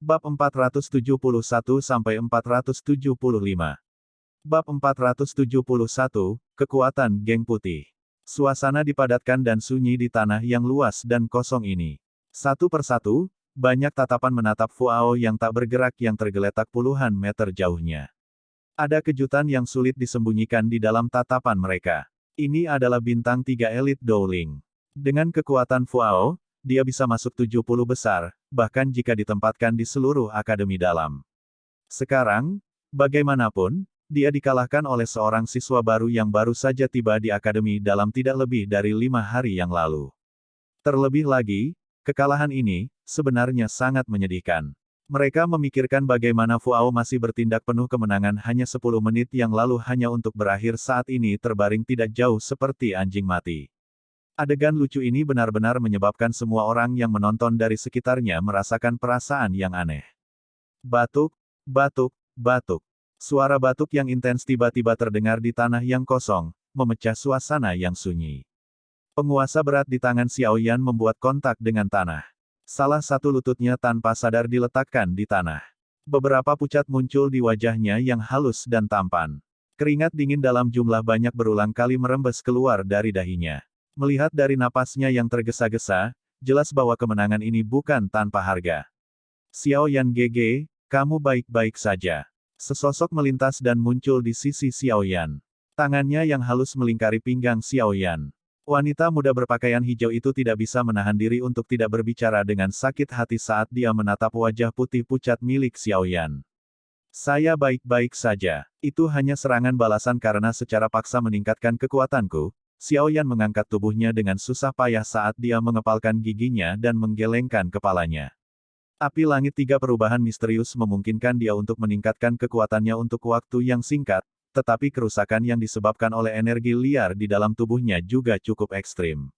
Bab 471-475. Bab 471, Kekuatan Geng Putih. Suasana dipadatkan dan sunyi di tanah yang luas dan kosong ini. Satu persatu, banyak tatapan menatap Fuao yang tak bergerak yang tergeletak puluhan meter jauhnya. Ada kejutan yang sulit disembunyikan di dalam tatapan mereka. Ini adalah bintang 3 elit Dowling. Dengan kekuatan Fuao, dia bisa masuk 70 besar, bahkan jika ditempatkan di seluruh akademi dalam. Sekarang, bagaimanapun, dia dikalahkan oleh seorang siswa baru yang baru saja tiba di akademi dalam tidak lebih dari 5 hari yang lalu. Terlebih lagi, kekalahan ini, sebenarnya sangat menyedihkan. Mereka memikirkan bagaimana Fuao masih bertindak penuh kemenangan hanya 10 menit yang lalu hanya untuk berakhir saat ini terbaring tidak jauh seperti anjing mati. Adegan lucu ini benar-benar menyebabkan semua orang yang menonton dari sekitarnya merasakan perasaan yang aneh. Batuk, batuk, batuk. Suara batuk yang intens tiba-tiba terdengar di tanah yang kosong, memecah suasana yang sunyi. Penguasa berat di tangan Xiao Yan membuat kontak dengan tanah. Salah satu lututnya tanpa sadar diletakkan di tanah. Beberapa pucat muncul di wajahnya yang halus dan tampan. Keringat dingin dalam jumlah banyak berulang kali merembes keluar dari dahinya. Melihat dari napasnya yang tergesa-gesa, jelas bahwa kemenangan ini bukan tanpa harga. Xiao Yan GG, kamu baik-baik saja. Sesosok melintas dan muncul di sisi Xiao Yan. Tangannya yang halus melingkari pinggang Xiao Yan. Wanita muda berpakaian hijau itu tidak bisa menahan diri untuk tidak berbicara dengan sakit hati saat dia menatap wajah putih pucat milik Xiao Yan. Saya baik-baik saja. Itu hanya serangan balasan karena secara paksa meningkatkan kekuatanku. Xiao Yan mengangkat tubuhnya dengan susah payah saat dia mengepalkan giginya dan menggelengkan kepalanya. Api langit 3 perubahan misterius memungkinkan dia untuk meningkatkan kekuatannya untuk waktu yang singkat, tetapi kerusakan yang disebabkan oleh energi liar di dalam tubuhnya juga cukup ekstrim.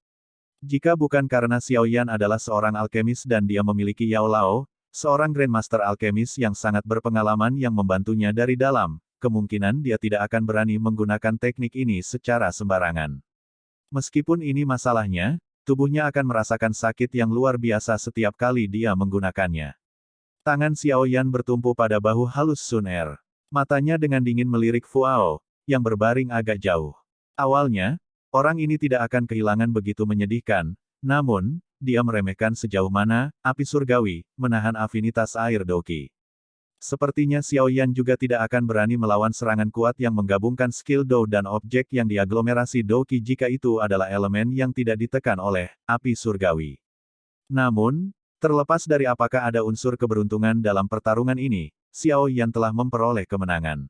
Jika bukan karena Xiao Yan adalah seorang alkemis dan dia memiliki Yao Lao, seorang Grandmaster alkemis yang sangat berpengalaman yang membantunya dari dalam, kemungkinan dia tidak akan berani menggunakan teknik ini secara sembarangan. Meskipun ini masalahnya, tubuhnya akan merasakan sakit yang luar biasa setiap kali dia menggunakannya. Tangan Xiao Yan bertumpu pada bahu halus Sun Er. Matanya dengan dingin melirik Fuao, yang berbaring agak jauh. Awalnya, orang ini tidak akan kehilangan begitu menyedihkan, namun, dia meremehkan sejauh mana, api surgawi, menahan afinitas air Doqi. Sepertinya Xiao Yan juga tidak akan berani melawan serangan kuat yang menggabungkan skill Dou dan objek yang diaglomerasi Doqi jika itu adalah elemen yang tidak ditekan oleh api surgawi. Namun, terlepas dari apakah ada unsur keberuntungan dalam pertarungan ini, Xiao Yan telah memperoleh kemenangan.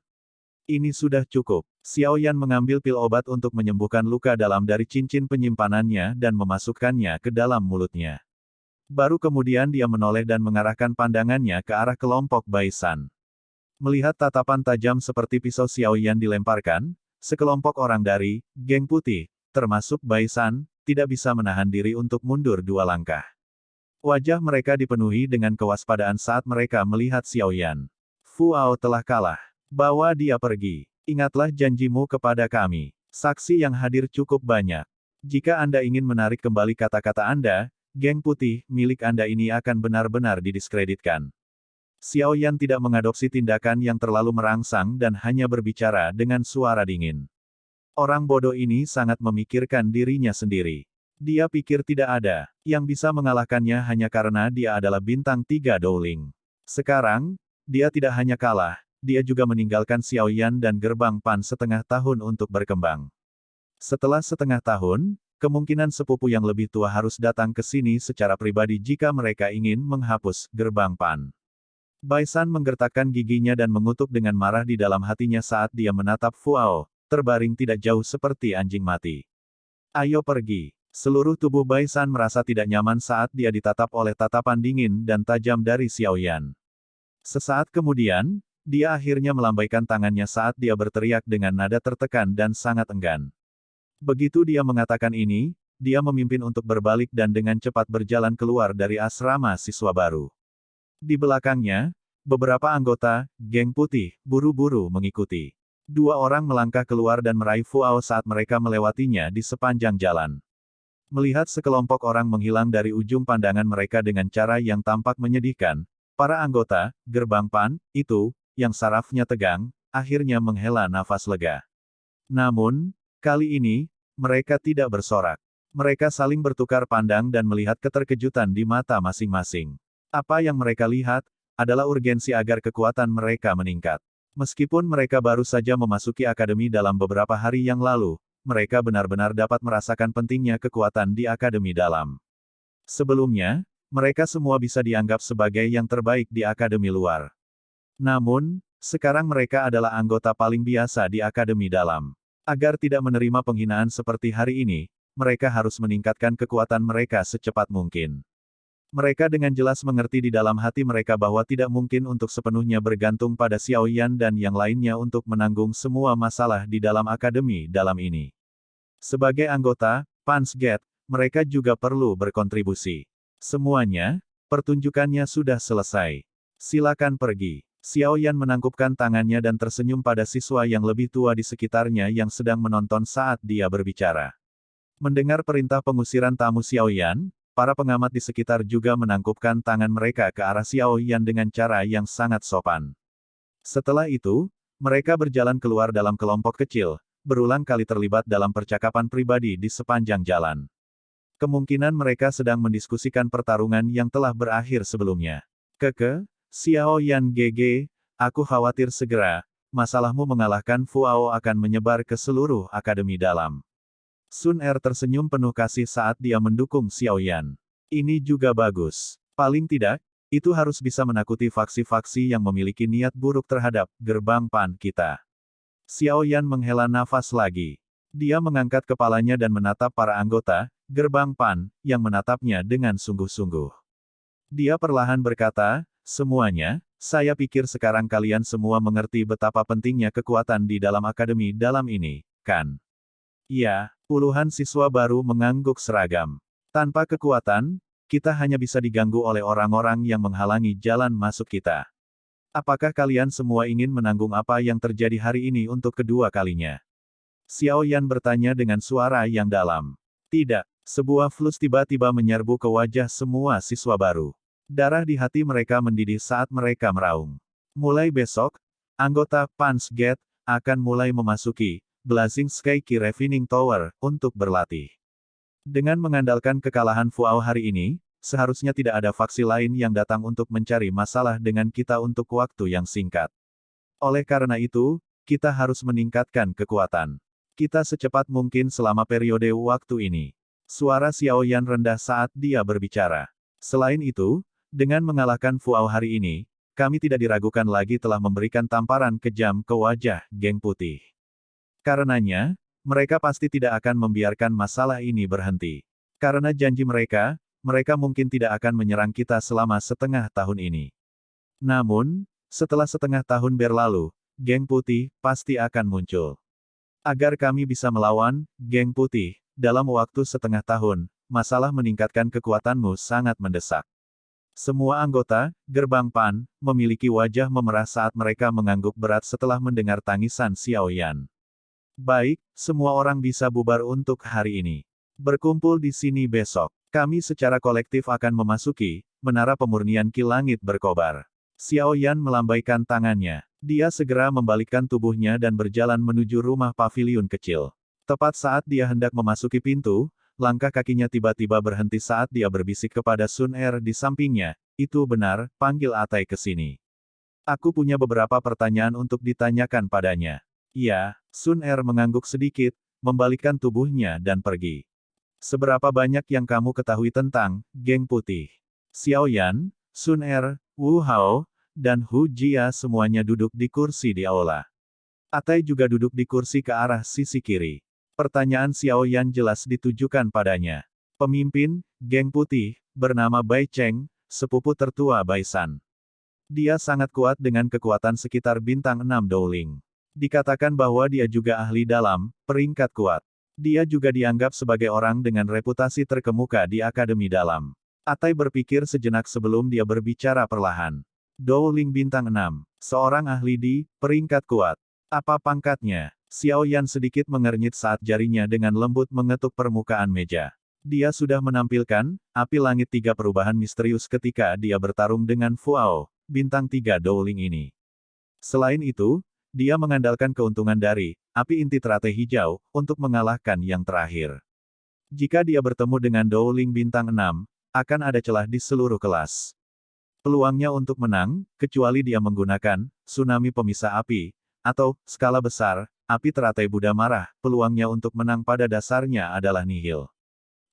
Ini sudah cukup. Xiao Yan mengambil pil obat untuk menyembuhkan luka dalam dari cincin penyimpanannya dan memasukkannya ke dalam mulutnya. Baru kemudian dia menoleh dan mengarahkan pandangannya ke arah kelompok Baisan. Melihat tatapan tajam seperti pisau Xiao Yan dilemparkan, sekelompok orang dari Geng Putih, termasuk Baisan, tidak bisa menahan diri untuk mundur 2 langkah. Wajah mereka dipenuhi dengan kewaspadaan saat mereka melihat Xiao Yan. Fuao telah kalah. Bawa dia pergi. Ingatlah janjimu kepada kami. Saksi yang hadir cukup banyak. Jika Anda ingin menarik kembali kata-kata Anda, Geng Putih, milik Anda ini akan benar-benar didiskreditkan. Xiao Yan tidak mengadopsi tindakan yang terlalu merangsang dan hanya berbicara dengan suara dingin. Orang bodoh ini sangat memikirkan dirinya sendiri. Dia pikir tidak ada yang bisa mengalahkannya hanya karena dia adalah bintang 3 Dowling. Sekarang, dia tidak hanya kalah, dia juga meninggalkan Xiao Yan dan gerbang Pan setengah tahun untuk berkembang. Setelah setengah tahun, kemungkinan sepupu yang lebih tua harus datang ke sini secara pribadi jika mereka ingin menghapus gerbang Pan. Baisan menggertakkan giginya dan mengutuk dengan marah di dalam hatinya saat dia menatap Fuao, terbaring tidak jauh seperti anjing mati. Ayo pergi. Seluruh tubuh Baisan merasa tidak nyaman saat dia ditatap oleh tatapan dingin dan tajam dari Xiao Yan. Sesaat kemudian, dia akhirnya melambaikan tangannya saat dia berteriak dengan nada tertekan dan sangat enggan. Begitu dia mengatakan ini, dia memimpin untuk berbalik dan dengan cepat berjalan keluar dari asrama siswa baru. Di belakangnya, beberapa anggota Geng Putih buru-buru mengikuti. 2 orang melangkah keluar dan meraih Fuao saat mereka melewatinya di sepanjang jalan. Melihat sekelompok orang menghilang dari ujung pandangan mereka dengan cara yang tampak menyedihkan, Para anggota gerbang PAN itu, yang sarafnya tegang, akhirnya menghela nafas lega. Namun, kali ini, mereka tidak bersorak. Mereka saling bertukar pandang dan melihat keterkejutan di mata masing-masing. Apa yang mereka lihat, adalah urgensi agar kekuatan mereka meningkat. Meskipun mereka baru saja memasuki akademi dalam beberapa hari yang lalu, mereka benar-benar dapat merasakan pentingnya kekuatan di akademi dalam. Sebelumnya, mereka semua bisa dianggap sebagai yang terbaik di akademi luar. Namun, sekarang mereka adalah anggota paling biasa di akademi dalam. Agar tidak menerima penghinaan seperti hari ini, mereka harus meningkatkan kekuatan mereka secepat mungkin. Mereka dengan jelas mengerti di dalam hati mereka bahwa tidak mungkin untuk sepenuhnya bergantung pada Xiao Yan dan yang lainnya untuk menanggung semua masalah di dalam akademi dalam ini. Sebagai anggota Pan's Gate, mereka juga perlu berkontribusi. Semuanya, pertunjukannya sudah selesai. Silakan pergi. Xiao Yan menangkupkan tangannya dan tersenyum pada siswa yang lebih tua di sekitarnya yang sedang menonton saat dia berbicara. Mendengar perintah pengusiran tamu Xiao Yan, para pengamat di sekitar juga menangkupkan tangan mereka ke arah Xiao Yan dengan cara yang sangat sopan. Setelah itu, mereka berjalan keluar dalam kelompok kecil, berulang kali terlibat dalam percakapan pribadi di sepanjang jalan. Kemungkinan mereka sedang mendiskusikan pertarungan yang telah berakhir sebelumnya. Xiao Yan GG, aku khawatir segera, masalahmu mengalahkan Fuao akan menyebar ke seluruh akademi dalam. Sun Er tersenyum penuh kasih saat dia mendukung Xiao Yan. Ini juga bagus. Paling tidak, itu harus bisa menakuti faksi-faksi yang memiliki niat buruk terhadap gerbang PAN kita. Xiao Yan menghela nafas lagi. Dia mengangkat kepalanya dan menatap para anggota gerbang PAN, yang menatapnya dengan sungguh-sungguh. Dia perlahan berkata, semuanya, saya pikir sekarang kalian semua mengerti betapa pentingnya kekuatan di dalam akademi dalam ini, kan? Iya, puluhan siswa baru mengangguk seragam. Tanpa kekuatan, kita hanya bisa diganggu oleh orang-orang yang menghalangi jalan masuk kita. Apakah kalian semua ingin menanggung apa yang terjadi hari ini untuk kedua kalinya? Xiao Yan bertanya dengan suara yang dalam. Tidak, sebuah flus tiba-tiba menyerbu ke wajah semua siswa baru. Darah di hati mereka mendidih saat mereka meraung. Mulai besok, anggota Pan's Gate akan mulai memasuki Blazing Sky Key Refining Tower untuk berlatih. Dengan mengandalkan kekalahan Fuao hari ini, seharusnya tidak ada faksi lain yang datang untuk mencari masalah dengan kita untuk waktu yang singkat. Oleh karena itu, kita harus meningkatkan kekuatan kita secepat mungkin selama periode waktu ini. Suara Xiao Yan rendah saat dia berbicara. Selain itu, dengan mengalahkan Fuao hari ini, kami tidak diragukan lagi telah memberikan tamparan kejam ke wajah geng putih. Karenanya, mereka pasti tidak akan membiarkan masalah ini berhenti. Karena janji mereka, mereka mungkin tidak akan menyerang kita selama setengah tahun ini. Namun, setelah setengah tahun berlalu, geng putih pasti akan muncul. Agar kami bisa melawan geng putih dalam waktu setengah tahun, masalah meningkatkan kekuatanmu sangat mendesak. Semua anggota gerbang PAN memiliki wajah memerah saat mereka mengangguk berat setelah mendengar tangisan Xiao Yan. Baik, semua orang bisa bubar untuk hari ini. Berkumpul di sini besok. Kami secara kolektif akan memasuki menara pemurnian Ki Langit berkobar. Xiao Yan melambaikan tangannya. Dia segera membalikkan tubuhnya dan berjalan menuju rumah paviliun kecil. Tepat saat dia hendak memasuki pintu, langkah kakinya tiba-tiba berhenti saat dia berbisik kepada Sun Er di sampingnya. Itu benar, panggil Atai ke sini. Aku punya beberapa pertanyaan untuk ditanyakan padanya. Ya, Sun Er mengangguk sedikit, membalikkan tubuhnya dan pergi. Seberapa banyak yang kamu ketahui tentang geng putih? Xiao Yan, Sun Er, Wu Hao, dan Hu Jia semuanya duduk di kursi di aula. Atai juga duduk di kursi ke arah sisi kiri. Pertanyaan Xiao Yan jelas ditujukan padanya. Pemimpin geng putih, bernama Bai Cheng, sepupu tertua Bai San. Dia sangat kuat dengan kekuatan sekitar bintang 6 Dowling. Dikatakan bahwa dia juga ahli dalam peringkat kuat. Dia juga dianggap sebagai orang dengan reputasi terkemuka di akademi dalam. Atai berpikir sejenak sebelum dia berbicara perlahan. Dowling bintang 6, seorang ahli di peringkat kuat. Apa pangkatnya? Xiao Yan sedikit mengernyit saat jarinya dengan lembut mengetuk permukaan meja. Dia sudah menampilkan api langit tiga perubahan misterius ketika dia bertarung dengan Fuao, bintang 3 Dowling ini. Selain itu, dia mengandalkan keuntungan dari api inti teratai hijau untuk mengalahkan yang terakhir. Jika dia bertemu dengan Dowling bintang 6, akan ada celah di seluruh kelas. Peluangnya untuk menang, kecuali dia menggunakan tsunami pemisah api, atau skala besar, api teratai Buddha marah, peluangnya untuk menang pada dasarnya adalah nihil.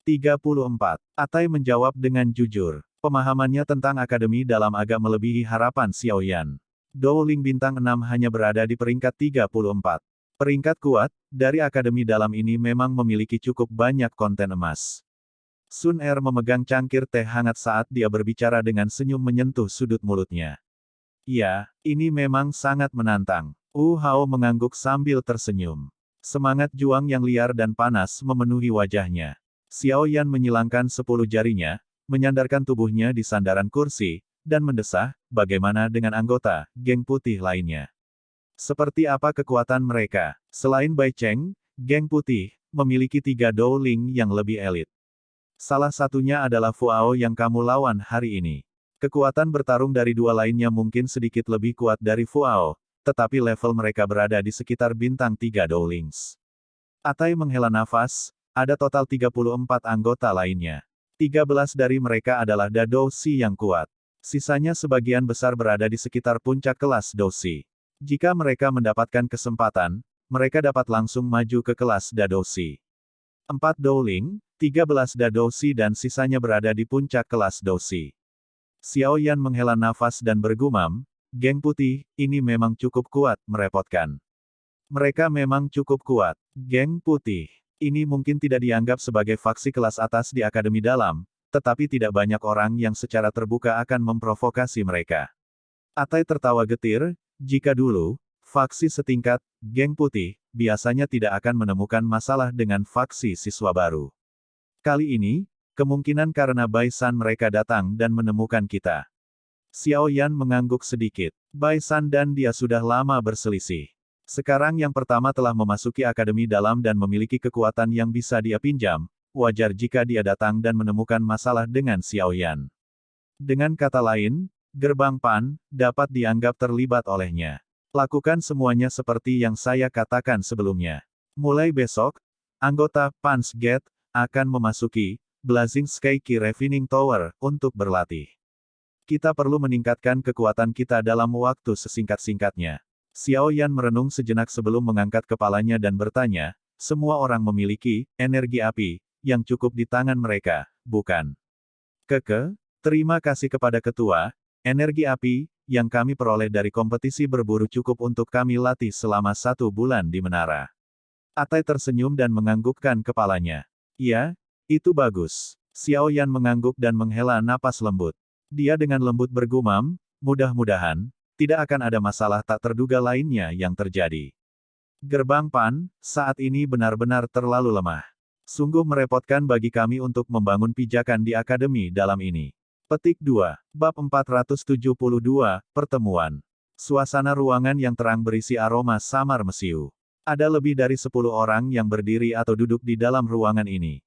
34. Atai menjawab dengan jujur. Pemahamannya tentang akademi dalam agak melebihi harapan Xiaoyan. Dowling bintang 6 hanya berada di peringkat 34. Peringkat kuat, dari akademi dalam ini memang memiliki cukup banyak konten emas. Sun Er memegang cangkir teh hangat saat dia berbicara dengan senyum menyentuh sudut mulutnya. Ya, ini memang sangat menantang. Hao mengangguk sambil tersenyum. Semangat juang yang liar dan panas memenuhi wajahnya. Xiaoyan menyilangkan 10 jarinya, menyandarkan tubuhnya di sandaran kursi, dan mendesah, bagaimana dengan anggota geng putih lainnya. Seperti apa kekuatan mereka? Selain Bai Cheng, geng putih memiliki 3 Dowling yang lebih elit. Salah satunya adalah Fuao yang kamu lawan hari ini. Kekuatan bertarung dari dua lainnya mungkin sedikit lebih kuat dari Fuao, tetapi level mereka berada di sekitar bintang 3 Dowlings. Atai menghela nafas. Ada total 34 anggota lainnya. 13 dari mereka adalah Da Douci yang kuat. Sisanya sebagian besar berada di sekitar puncak kelas Douci. Jika mereka mendapatkan kesempatan, mereka dapat langsung maju ke kelas Da Douci. 4 Dowling, 13 Da Douci dan sisanya berada di puncak kelas Douci. Xiaoyan menghela nafas dan bergumam, geng putih, ini memang cukup kuat, merepotkan. Mereka memang cukup kuat. Geng putih. Ini mungkin tidak dianggap sebagai faksi kelas atas di Akademi Dalam, tetapi tidak banyak orang yang secara terbuka akan memprovokasi mereka. Atai tertawa getir, jika dulu, faksi setingkat, geng putih, biasanya tidak akan menemukan masalah dengan faksi siswa baru. Kali ini, kemungkinan karena Bai San mereka datang dan menemukan kita. Xiaoyan mengangguk sedikit. Bai San dan dia sudah lama berselisih. Sekarang yang pertama telah memasuki Akademi Dalam dan memiliki kekuatan yang bisa dia pinjam, wajar jika dia datang dan menemukan masalah dengan Xiaoyan. Dengan kata lain, gerbang Pan dapat dianggap terlibat olehnya. Lakukan semuanya seperti yang saya katakan sebelumnya. Mulai besok, anggota Pan's Gate akan memasuki Blazing Sky Key Refining Tower untuk berlatih. Kita perlu meningkatkan kekuatan kita dalam waktu sesingkat-singkatnya. Xiaoyan merenung sejenak sebelum mengangkat kepalanya dan bertanya, semua orang memiliki energi api yang cukup di tangan mereka, bukan? Terima kasih kepada ketua, energi api yang kami peroleh dari kompetisi berburu cukup untuk kami latih selama 1 bulan di menara. Atai tersenyum dan menganggukkan kepalanya. Ya, itu bagus. Xiaoyan mengangguk dan menghela napas lembut. Dia dengan lembut bergumam, mudah-mudahan tidak akan ada masalah tak terduga lainnya yang terjadi. Gerbang Pan, saat ini benar-benar terlalu lemah. Sungguh merepotkan bagi kami untuk membangun pijakan di Akademi Dalam ini. Petik 2. Bab 472, Pertemuan. Suasana ruangan yang terang berisi aroma samar mesiu. Ada lebih dari 10 orang yang berdiri atau duduk di dalam ruangan ini.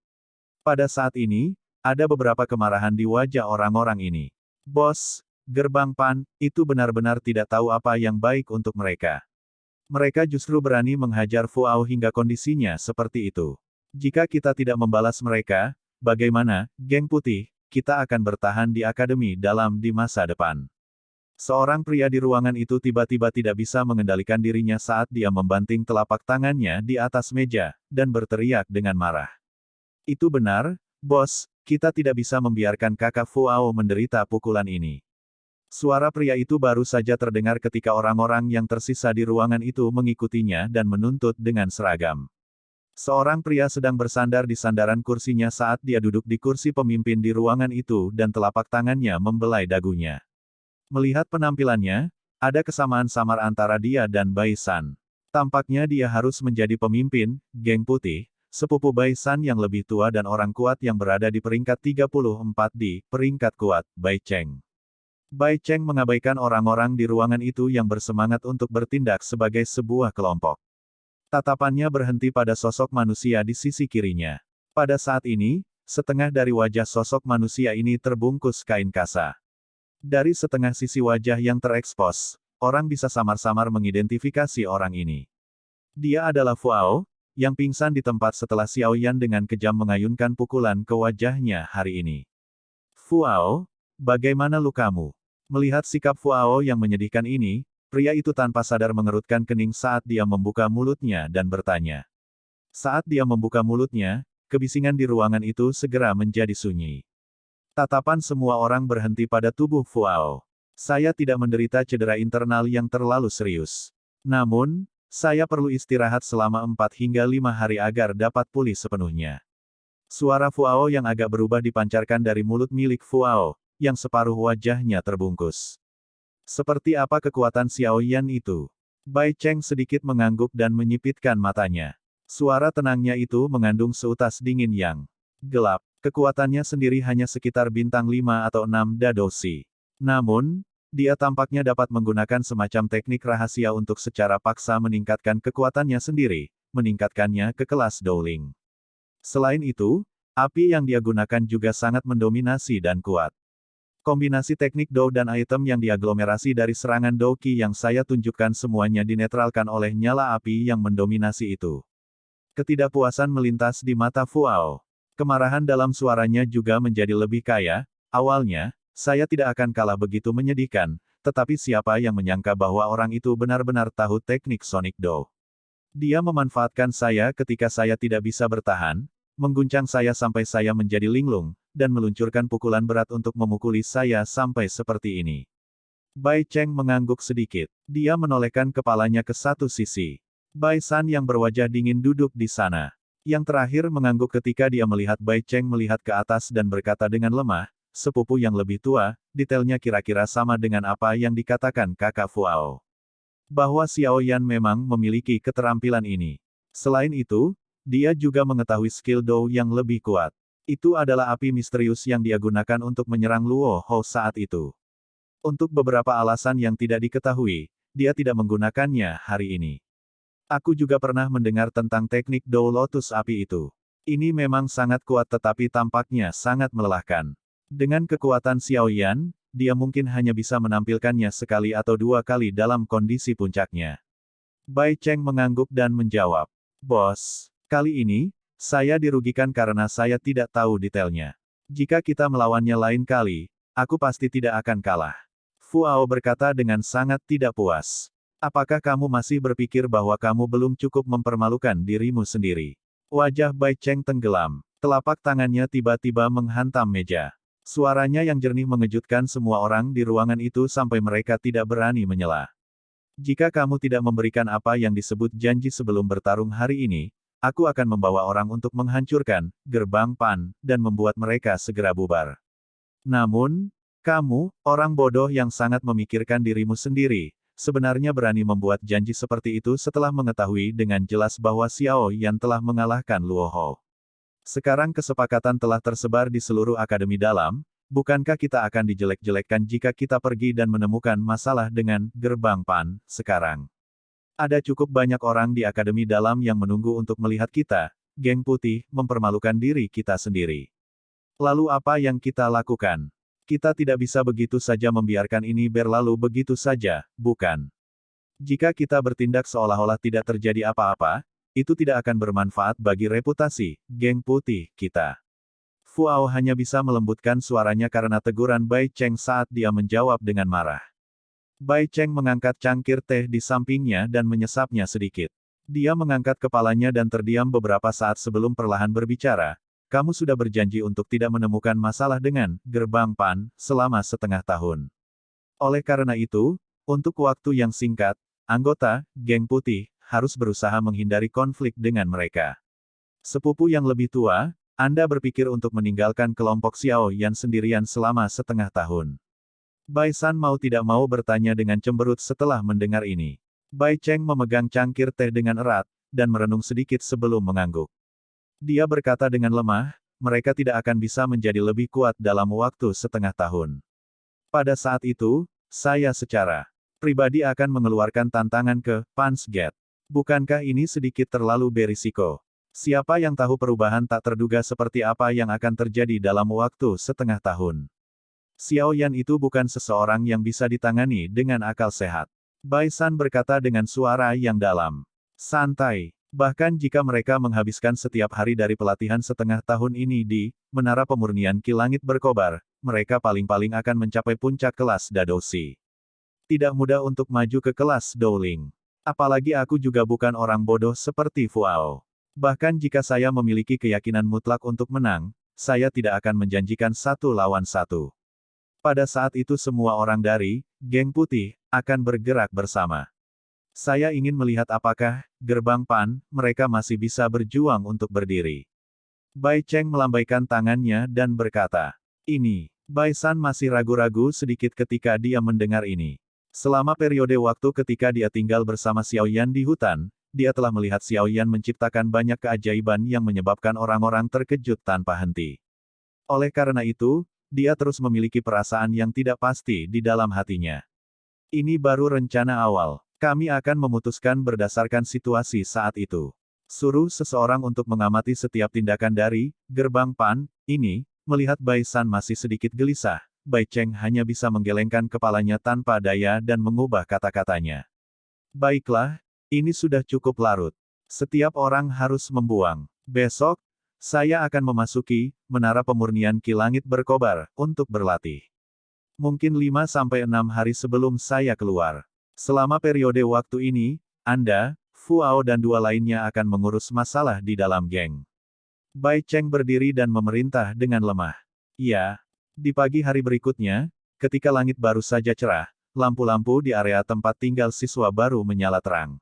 Pada saat ini, ada beberapa kemarahan di wajah orang-orang ini. Bos, Gerbang Pan, itu benar-benar tidak tahu apa yang baik untuk mereka. Mereka justru berani menghajar Fuao hingga kondisinya seperti itu. Jika kita tidak membalas mereka, bagaimana, geng putih, kita akan bertahan di Akademi Dalam di masa depan. Seorang pria di ruangan itu tiba-tiba tidak bisa mengendalikan dirinya saat dia membanting telapak tangannya di atas meja, dan berteriak dengan marah. Itu benar, bos, kita tidak bisa membiarkan kakak Fuao menderita pukulan ini. Suara pria itu baru saja terdengar ketika orang-orang yang tersisa di ruangan itu mengikutinya dan menuntut dengan seragam. Seorang pria sedang bersandar di sandaran kursinya saat dia duduk di kursi pemimpin di ruangan itu dan telapak tangannya membelai dagunya. Melihat penampilannya, ada kesamaan samar antara dia dan Bai San. Tampaknya dia harus menjadi pemimpin, geng putih, sepupu Bai San yang lebih tua dan orang kuat yang berada di peringkat 34 di peringkat kuat, Bai Cheng. Bai Cheng mengabaikan orang-orang di ruangan itu yang bersemangat untuk bertindak sebagai sebuah kelompok. Tatapannya berhenti pada sosok manusia di sisi kirinya. Pada saat ini, setengah dari wajah sosok manusia ini terbungkus kain kasa. Dari setengah sisi wajah yang terekspos, orang bisa samar-samar mengidentifikasi orang ini. Dia adalah Fuao, yang pingsan di tempat setelah Xiao Yan dengan kejam mengayunkan pukulan ke wajahnya hari ini. Fuao, bagaimana lukamu? Melihat sikap Fuao yang menyedihkan ini, pria itu tanpa sadar mengerutkan kening saat dia membuka mulutnya dan bertanya. Saat dia membuka mulutnya, kebisingan di ruangan itu segera menjadi sunyi. Tatapan semua orang berhenti pada tubuh Fuao. Saya tidak menderita cedera internal yang terlalu serius. Namun, saya perlu istirahat selama 4 hingga 5 hari agar dapat pulih sepenuhnya. Suara Fuao yang agak berubah dipancarkan dari mulut milik Fuao, yang separuh wajahnya terbungkus. Seperti apa kekuatan Xiao Yan itu? Bai Cheng sedikit mengangguk dan menyipitkan matanya. Suara tenangnya itu mengandung seutas dingin yang gelap. Kekuatannya sendiri hanya sekitar bintang 5 atau 6 dadosi. Namun, dia tampaknya dapat menggunakan semacam teknik rahasia untuk secara paksa meningkatkan kekuatannya sendiri, meningkatkannya ke kelas Dowling. Selain itu, api yang dia gunakan juga sangat mendominasi dan kuat. Kombinasi teknik Dou dan item yang diaglomerasi dari serangan Dou Qi yang saya tunjukkan semuanya dinetralkan oleh nyala api yang mendominasi itu. Ketidakpuasan melintas di mata Fuao. Kemarahan dalam suaranya juga menjadi lebih kaya. Awalnya, saya tidak akan kalah begitu menyedihkan, tetapi siapa yang menyangka bahwa orang itu benar-benar tahu teknik Sonic Dou. Dia memanfaatkan saya ketika saya tidak bisa bertahan, mengguncang saya sampai saya menjadi linglung, dan meluncurkan pukulan berat untuk memukuli saya sampai seperti ini. Bai Cheng mengangguk sedikit. Dia menolehkan kepalanya ke satu sisi. Bai San yang berwajah dingin duduk di sana. Yang terakhir mengangguk ketika dia melihat Bai Cheng melihat ke atas dan berkata dengan lemah, sepupu yang lebih tua, detailnya kira-kira sama dengan apa yang dikatakan kakak Fuao. Bahwa Xiao Yan memang memiliki keterampilan ini. Selain itu, dia juga mengetahui skill Dou yang lebih kuat. Itu adalah api misterius yang dia gunakan untuk menyerang Luo Hou saat itu. Untuk beberapa alasan yang tidak diketahui, dia tidak menggunakannya hari ini. Aku juga pernah mendengar tentang teknik Dou Lotus api itu. Ini memang sangat kuat tetapi tampaknya sangat melelahkan. Dengan kekuatan Xiao Yan, dia mungkin hanya bisa menampilkannya sekali atau 2 kali dalam kondisi puncaknya. Bai Cheng mengangguk dan menjawab. Bos, kali ini, saya dirugikan karena saya tidak tahu detailnya. Jika kita melawannya lain kali, aku pasti tidak akan kalah. Fuao berkata dengan sangat tidak puas. Apakah kamu masih berpikir bahwa kamu belum cukup mempermalukan dirimu sendiri? Wajah Bai Cheng tenggelam. Telapak tangannya tiba-tiba menghantam meja. Suaranya yang jernih mengejutkan semua orang di ruangan itu sampai mereka tidak berani menyela. Jika kamu tidak memberikan apa yang disebut janji sebelum bertarung hari ini, aku akan membawa orang untuk menghancurkan gerbang Pan, dan membuat mereka segera bubar. Namun, kamu, orang bodoh yang sangat memikirkan dirimu sendiri, sebenarnya berani membuat janji seperti itu setelah mengetahui dengan jelas bahwa Xiao Yan telah mengalahkan Luo Hou. Sekarang kesepakatan telah tersebar di seluruh akademi dalam, bukankah kita akan dijelek-jelekkan jika kita pergi dan menemukan masalah dengan gerbang Pan sekarang? Ada cukup banyak orang di akademi dalam yang menunggu untuk melihat kita, geng putih, mempermalukan diri kita sendiri. Lalu apa yang kita lakukan? Kita tidak bisa begitu saja membiarkan ini berlalu begitu saja, bukan? Jika kita bertindak seolah-olah tidak terjadi apa-apa, itu tidak akan bermanfaat bagi reputasi geng putih kita. Fuao hanya bisa melembutkan suaranya karena teguran Bai Cheng saat dia menjawab dengan marah. Bai Cheng mengangkat cangkir teh di sampingnya dan menyesapnya sedikit. Dia mengangkat kepalanya dan terdiam beberapa saat sebelum perlahan berbicara. Kamu sudah berjanji untuk tidak menemukan masalah dengan gerbang Pan selama setengah tahun. Oleh karena itu, untuk waktu yang singkat, anggota geng putih harus berusaha menghindari konflik dengan mereka. Sepupu yang lebih tua, Anda berpikir untuk meninggalkan kelompok Xiao Yan sendirian selama setengah tahun. Bai San mau tidak mau bertanya dengan cemberut setelah mendengar ini. Bai Cheng memegang cangkir teh dengan erat, dan merenung sedikit sebelum mengangguk. Dia berkata dengan lemah, mereka tidak akan bisa menjadi lebih kuat dalam waktu setengah tahun. Pada saat itu, saya secara pribadi akan mengeluarkan tantangan ke Punch Gate. Bukankah ini sedikit terlalu berisiko? Siapa yang tahu perubahan tak terduga seperti apa yang akan terjadi dalam waktu setengah tahun. Xiao Yan itu bukan seseorang yang bisa ditangani dengan akal sehat. Bai San berkata dengan suara yang dalam. Santai. Bahkan jika mereka menghabiskan setiap hari dari pelatihan setengah tahun ini di Menara Pemurnian Ki Langit Berkobar, mereka paling-paling akan mencapai puncak kelas Dadoshi. Tidak mudah untuk maju ke kelas Dowling. Apalagi aku juga bukan orang bodoh seperti Fuao. Bahkan jika saya memiliki keyakinan mutlak untuk menang, saya tidak akan menjanjikan 1 lawan 1. Pada saat itu semua orang dari Geng Putih akan bergerak bersama. Saya ingin melihat apakah gerbang Pan mereka masih bisa berjuang untuk berdiri. Bai Cheng melambaikan tangannya dan berkata, "Ini." Bai San masih ragu-ragu sedikit ketika dia mendengar ini. Selama periode waktu ketika dia tinggal bersama Xiao Yan di hutan, dia telah melihat Xiao Yan menciptakan banyak keajaiban yang menyebabkan orang-orang terkejut tanpa henti. Oleh karena itu, dia terus memiliki perasaan yang tidak pasti di dalam hatinya. Ini baru rencana awal. Kami akan memutuskan berdasarkan situasi saat itu. Suruh seseorang untuk mengamati setiap tindakan dari gerbang Pan ini. Melihat Bai San masih sedikit gelisah, Bai Cheng hanya bisa menggelengkan kepalanya tanpa daya dan mengubah kata-katanya. Baiklah, ini sudah cukup larut. Setiap orang harus membuang. Besok, saya akan memasuki Menara Pemurnian Ki Langit Berkobar untuk berlatih. Mungkin 5-6 hari sebelum saya keluar. Selama periode waktu ini, Anda, Fuao dan 2 lainnya akan mengurus masalah di dalam geng. Bai Cheng berdiri dan memerintah dengan lemah. Ya. Di pagi hari berikutnya, ketika langit baru saja cerah, lampu-lampu di area tempat tinggal siswa baru menyala terang.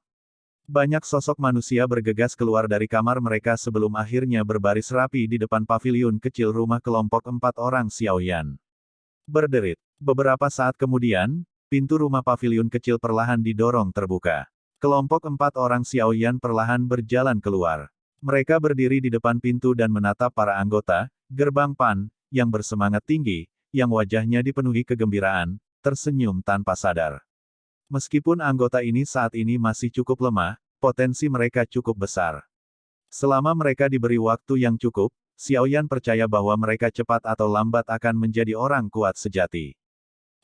Banyak sosok manusia bergegas keluar dari kamar mereka sebelum akhirnya berbaris rapi di depan paviliun kecil rumah kelompok 4 orang Xiao Yan. Berderit. Beberapa saat kemudian, pintu rumah paviliun kecil perlahan didorong terbuka. Kelompok 4 orang Xiao Yan perlahan berjalan keluar. Mereka berdiri di depan pintu dan menatap para anggota gerbang Pan yang bersemangat tinggi, yang wajahnya dipenuhi kegembiraan, tersenyum tanpa sadar. Meskipun anggota ini saat ini masih cukup lemah, potensi mereka cukup besar. Selama mereka diberi waktu yang cukup, Xiao Yan percaya bahwa mereka cepat atau lambat akan menjadi orang kuat sejati.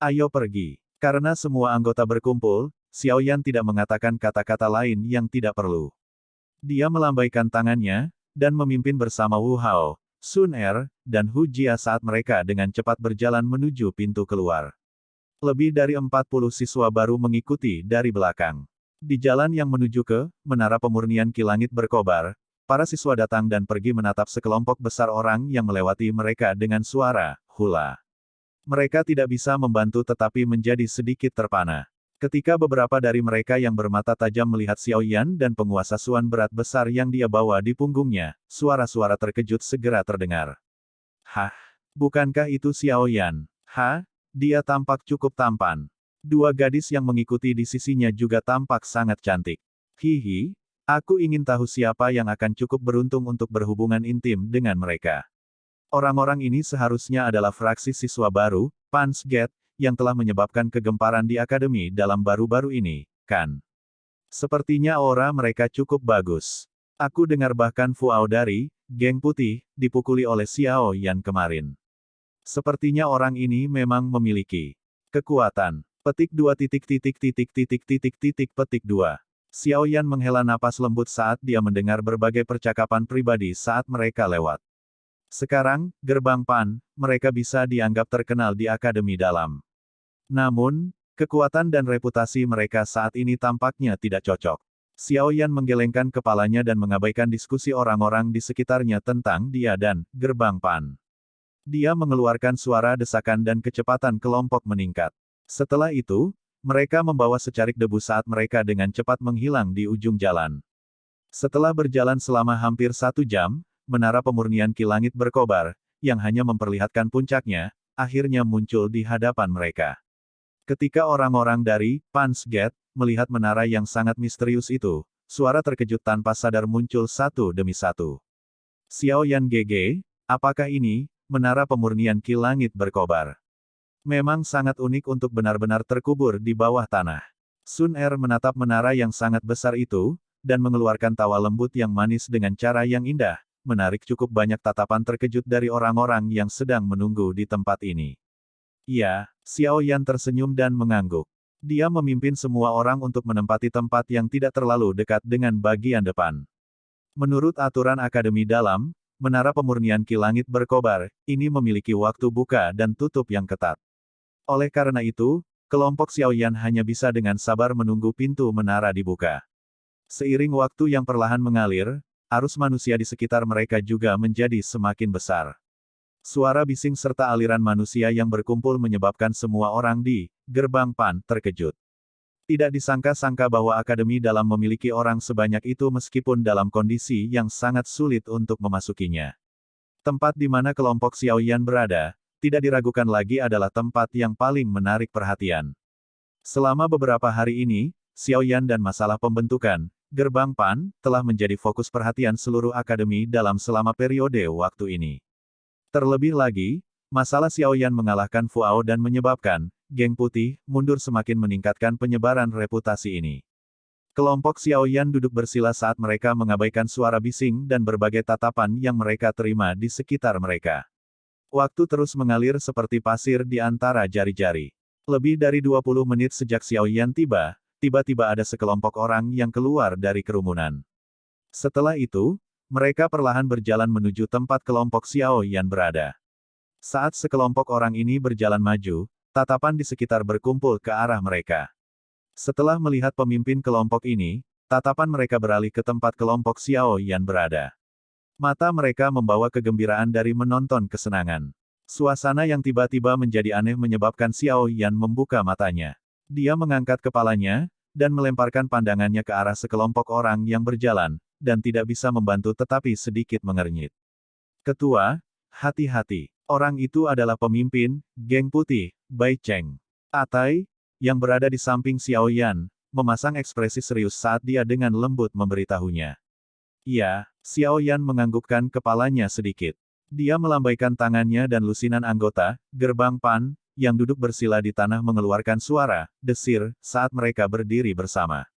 Ayo pergi. Karena semua anggota berkumpul, Xiao Yan tidak mengatakan kata-kata lain yang tidak perlu. Dia melambaikan tangannya, dan memimpin bersama Wu Hao, Sun Er, dan Hu Jia saat mereka dengan cepat berjalan menuju pintu keluar. Lebih dari 40 siswa baru mengikuti dari belakang. Di jalan yang menuju ke Menara Pemurnian Ki Langit Berkobar, para siswa datang dan pergi menatap sekelompok besar orang yang melewati mereka dengan suara hula. Mereka tidak bisa membantu tetapi menjadi sedikit terpana. Ketika beberapa dari mereka yang bermata tajam melihat Xiao Yan dan penguasa Suan berat besar yang dia bawa di punggungnya, suara-suara terkejut segera terdengar. Hah? Bukankah itu Xiao Yan? Hah? Dia tampak cukup tampan. 2 gadis yang mengikuti di sisinya juga tampak sangat cantik. Hihi, aku ingin tahu siapa yang akan cukup beruntung untuk berhubungan intim dengan mereka. Orang-orang ini seharusnya adalah fraksi siswa baru, Pan's Gate, yang telah menyebabkan kegemparan di akademi dalam baru-baru ini, kan? Sepertinya aura mereka cukup bagus. Aku dengar bahkan Fuao dari Geng Putih dipukuli oleh Xiao Yan kemarin. Sepertinya orang ini memang memiliki kekuatan. Petik 2 petik 2. Xiao Yan menghela napas lembut saat dia mendengar berbagai percakapan pribadi saat mereka lewat. Sekarang, gerbang Pan, mereka bisa dianggap terkenal di akademi dalam. Namun, kekuatan dan reputasi mereka saat ini tampaknya tidak cocok. Xiao Yan menggelengkan kepalanya dan mengabaikan diskusi orang-orang di sekitarnya tentang dia dan gerbang Pan. Dia mengeluarkan suara desakan dan kecepatan kelompok meningkat. Setelah itu, mereka membawa secarik debu saat mereka dengan cepat menghilang di ujung jalan. Setelah berjalan selama hampir 1 jam, Menara Pemurnian Ki Langit Berkobar, yang hanya memperlihatkan puncaknya, akhirnya muncul di hadapan mereka. Ketika orang-orang dari Pan's Gate melihat menara yang sangat misterius itu, suara terkejut tanpa sadar muncul satu demi satu. Xiao Yan GG, apakah ini Menara Pemurnian Ki Langit Berkobar? Memang sangat unik untuk benar-benar terkubur di bawah tanah. Sun Er menatap menara yang sangat besar itu, dan mengeluarkan tawa lembut yang manis dengan cara yang indah, menarik cukup banyak tatapan terkejut dari orang-orang yang sedang menunggu di tempat ini. Ya, Xiao Yan tersenyum dan mengangguk. Dia memimpin semua orang untuk menempati tempat yang tidak terlalu dekat dengan bagian depan. Menurut aturan Akademi Dalam, Menara Pemurnian Ki Langit berkobar, ini memiliki waktu buka dan tutup yang ketat. Oleh karena itu, kelompok Xiao Yan hanya bisa dengan sabar menunggu pintu menara dibuka. Seiring waktu yang perlahan mengalir, arus manusia di sekitar mereka juga menjadi semakin besar. Suara bising serta aliran manusia yang berkumpul menyebabkan semua orang di gerbang Pan terkejut. Tidak disangka-sangka bahwa Akademi Dalam memiliki orang sebanyak itu meskipun dalam kondisi yang sangat sulit untuk memasukinya. Tempat di mana kelompok Xiao Yan berada, tidak diragukan lagi adalah tempat yang paling menarik perhatian. Selama beberapa hari ini, Xiao Yan dan masalah pembentukan gerbang Pan telah menjadi fokus perhatian seluruh Akademi Dalam selama periode waktu ini. Terlebih lagi, masalah Xiao Yan mengalahkan Fuao dan menyebabkan Geng Putih mundur semakin meningkatkan penyebaran reputasi ini. Kelompok Xiao Yan duduk bersila saat mereka mengabaikan suara bising dan berbagai tatapan yang mereka terima di sekitar mereka. Waktu terus mengalir seperti pasir di antara jari-jari. Lebih dari 20 menit sejak Xiao Yan tiba, tiba-tiba ada sekelompok orang yang keluar dari kerumunan. Setelah itu, mereka perlahan berjalan menuju tempat kelompok Xiao Yan berada. Saat sekelompok orang ini berjalan maju, tatapan di sekitar berkumpul ke arah mereka. Setelah melihat pemimpin kelompok ini, tatapan mereka beralih ke tempat kelompok Xiao Yan berada. Mata mereka membawa kegembiraan dari menonton kesenangan. Suasana yang tiba-tiba menjadi aneh menyebabkan Xiao Yan membuka matanya. Dia mengangkat kepalanya, dan melemparkan pandangannya ke arah sekelompok orang yang berjalan, dan tidak bisa membantu tetapi sedikit mengernyit. Ketua, hati-hati. Orang itu adalah pemimpin Geng Putih, Bai Cheng. Atai, yang berada di samping Xiao Yan, memasang ekspresi serius saat dia dengan lembut memberitahunya. Iya, Xiao Yan menganggukkan kepalanya sedikit. Dia melambaikan tangannya dan lusinan anggota gerbang Pan yang duduk bersila di tanah mengeluarkan suara desir saat mereka berdiri bersama.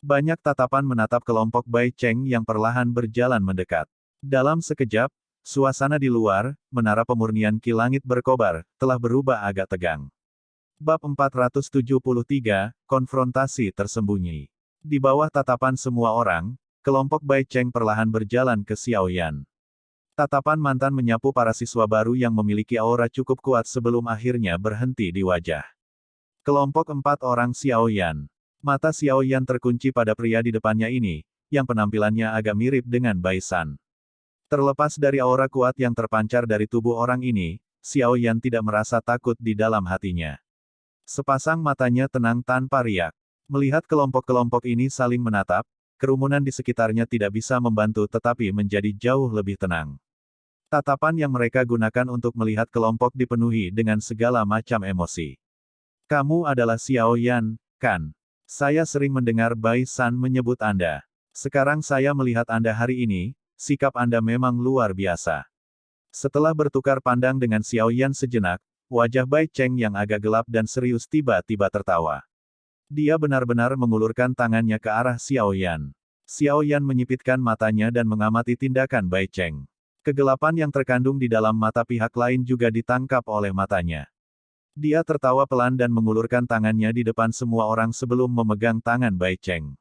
Banyak tatapan menatap kelompok Bai Cheng yang perlahan berjalan mendekat. Dalam sekejap, suasana di luar Menara Pemurnian Ki Langit berkobar, telah berubah agak tegang. Bab 473, Konfrontasi Tersembunyi. Di bawah tatapan semua orang, kelompok Bai Cheng perlahan berjalan ke Xiao Yan. Tatapan mantan menyapu para siswa baru yang memiliki aura cukup kuat sebelum akhirnya berhenti di wajah. Kelompok 4 orang Xiao Yan. Mata Xiao Yan terkunci pada pria di depannya ini, yang penampilannya agak mirip dengan Bai San. Terlepas dari aura kuat yang terpancar dari tubuh orang ini, Xiao Yan tidak merasa takut di dalam hatinya. Sepasang matanya tenang tanpa riak. Melihat kelompok-kelompok ini saling menatap, kerumunan di sekitarnya tidak bisa membantu tetapi menjadi jauh lebih tenang. Tatapan yang mereka gunakan untuk melihat kelompok dipenuhi dengan segala macam emosi. Kamu adalah Xiao Yan, kan? Saya sering mendengar Bai San menyebut Anda. Sekarang saya melihat Anda hari ini, sikap Anda memang luar biasa. Setelah bertukar pandang dengan Xiao Yan sejenak, wajah Bai Cheng yang agak gelap dan serius tiba-tiba tertawa. Dia benar-benar mengulurkan tangannya ke arah Xiao Yan. Xiao Yan menyipitkan matanya dan mengamati tindakan Bai Cheng. Kegelapan yang terkandung di dalam mata pihak lain juga ditangkap oleh matanya. Dia tertawa pelan dan mengulurkan tangannya di depan semua orang sebelum memegang tangan Bai Cheng.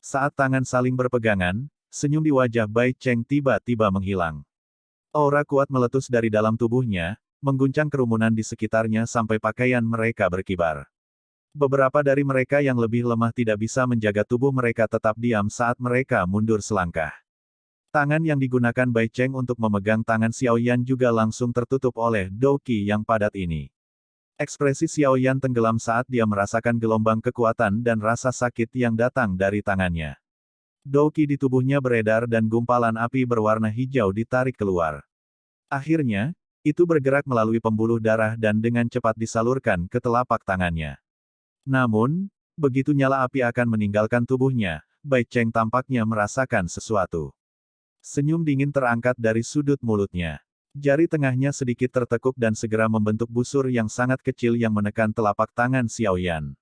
Saat tangan saling berpegangan, senyum di wajah Bai Cheng tiba-tiba menghilang. Aura kuat meletus dari dalam tubuhnya, mengguncang kerumunan di sekitarnya sampai pakaian mereka berkibar. Beberapa dari mereka yang lebih lemah tidak bisa menjaga tubuh mereka tetap diam saat mereka mundur selangkah. Tangan yang digunakan Bai Cheng untuk memegang tangan Xiao Yan juga langsung tertutup oleh Douqi yang padat ini. Ekspresi Xiao Yan tenggelam saat dia merasakan gelombang kekuatan dan rasa sakit yang datang dari tangannya. Douqi di tubuhnya beredar dan gumpalan api berwarna hijau ditarik keluar. Akhirnya, itu bergerak melalui pembuluh darah dan dengan cepat disalurkan ke telapak tangannya. Namun, begitu nyala api akan meninggalkan tubuhnya, Bai Cheng tampaknya merasakan sesuatu. Senyum dingin terangkat dari sudut mulutnya. Jari tengahnya sedikit tertekuk dan segera membentuk busur yang sangat kecil yang menekan telapak tangan Xiao Yan.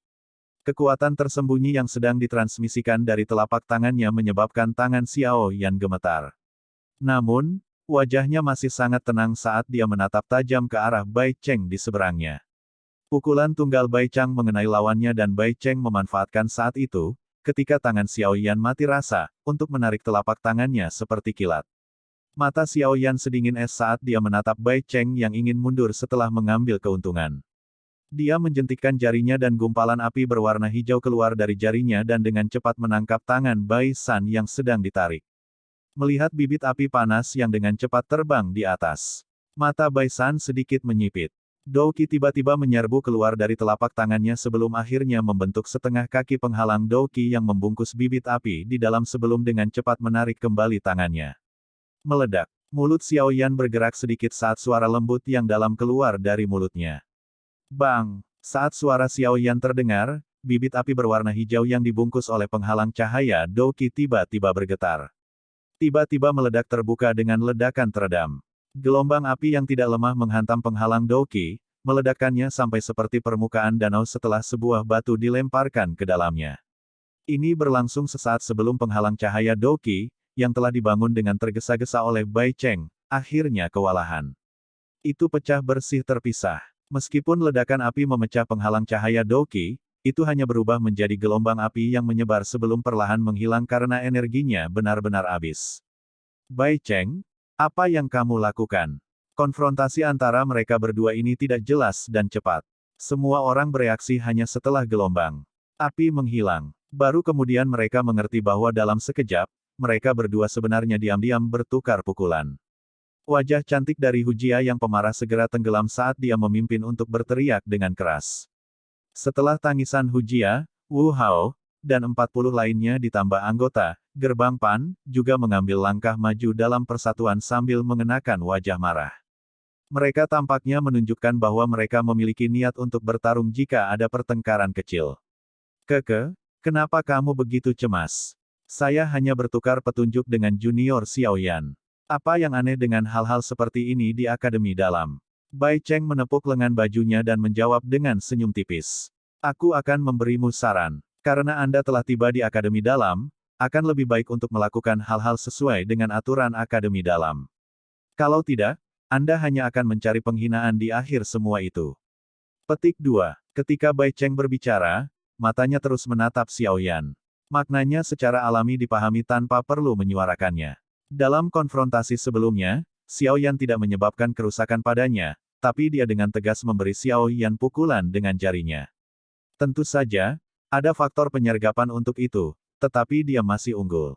Kekuatan tersembunyi yang sedang ditransmisikan dari telapak tangannya menyebabkan tangan Xiao Yan gemetar. Namun, wajahnya masih sangat tenang saat dia menatap tajam ke arah Bai Cheng di seberangnya. Pukulan tunggal Bai Chang mengenai lawannya dan Bai Cheng memanfaatkan saat itu, ketika tangan Xiao Yan mati rasa, untuk menarik telapak tangannya seperti kilat. Mata Xiao Yan sedingin es saat dia menatap Bai Cheng yang ingin mundur setelah mengambil keuntungan. Dia menjentikkan jarinya dan gumpalan api berwarna hijau keluar dari jarinya dan dengan cepat menangkap tangan Bai San yang sedang ditarik. Melihat bibit api panas yang dengan cepat terbang di atas, mata Bai San sedikit menyipit. Douqi tiba-tiba menyerbu keluar dari telapak tangannya sebelum akhirnya membentuk setengah kaki penghalang Douqi yang membungkus bibit api di dalam sebelum dengan cepat menarik kembali tangannya. Meledak. Mulut Xiao Yan bergerak sedikit saat suara lembut yang dalam keluar dari mulutnya. Bang! Saat suara Xiao Yan terdengar, bibit api berwarna hijau yang dibungkus oleh penghalang cahaya Douqi tiba-tiba bergetar. Tiba-tiba meledak terbuka dengan ledakan teredam. Gelombang api yang tidak lemah menghantam penghalang Douqi, meledakkannya sampai seperti permukaan danau setelah sebuah batu dilemparkan ke dalamnya. Ini berlangsung sesaat sebelum penghalang cahaya Douqi, yang telah dibangun dengan tergesa-gesa oleh Bai Cheng, akhirnya kewalahan. Itu pecah bersih terpisah. Meskipun ledakan api memecah penghalang cahaya Douqi, itu hanya berubah menjadi gelombang api yang menyebar sebelum perlahan menghilang karena energinya benar-benar habis. Bai Cheng, apa yang kamu lakukan? Konfrontasi antara mereka berdua ini tidak jelas dan cepat. Semua orang bereaksi hanya setelah gelombang api menghilang. Baru kemudian mereka mengerti bahwa dalam sekejap, mereka berdua sebenarnya diam-diam bertukar pukulan. Wajah cantik dari Hujia yang pemarah segera tenggelam saat dia memimpin untuk berteriak dengan keras. Setelah tangisan Hujia, Wu Hao, dan 40 lainnya ditambah anggota, Gerbang Pan, juga mengambil langkah maju dalam persatuan sambil mengenakan wajah marah. Mereka tampaknya menunjukkan bahwa mereka memiliki niat untuk bertarung jika ada pertengkaran kecil. Kenapa kamu begitu cemas? Saya hanya bertukar petunjuk dengan junior Xiao Yan. Apa yang aneh dengan hal-hal seperti ini di Akademi Dalam? Bai Cheng menepuk lengan bajunya dan menjawab dengan senyum tipis. Aku akan memberimu saran. Karena Anda telah tiba di Akademi Dalam, akan lebih baik untuk melakukan hal-hal sesuai dengan aturan Akademi Dalam. Kalau tidak, Anda hanya akan mencari penghinaan di akhir semua itu. Petik 2. Ketika Bai Cheng berbicara, matanya terus menatap Xiao Yan. Maknanya secara alami dipahami tanpa perlu menyuarakannya. Dalam konfrontasi sebelumnya, Xiao Yan tidak menyebabkan kerusakan padanya, tapi dia dengan tegas memberi Xiao Yan pukulan dengan jarinya. Tentu saja, ada faktor penyergapan untuk itu, tetapi dia masih unggul.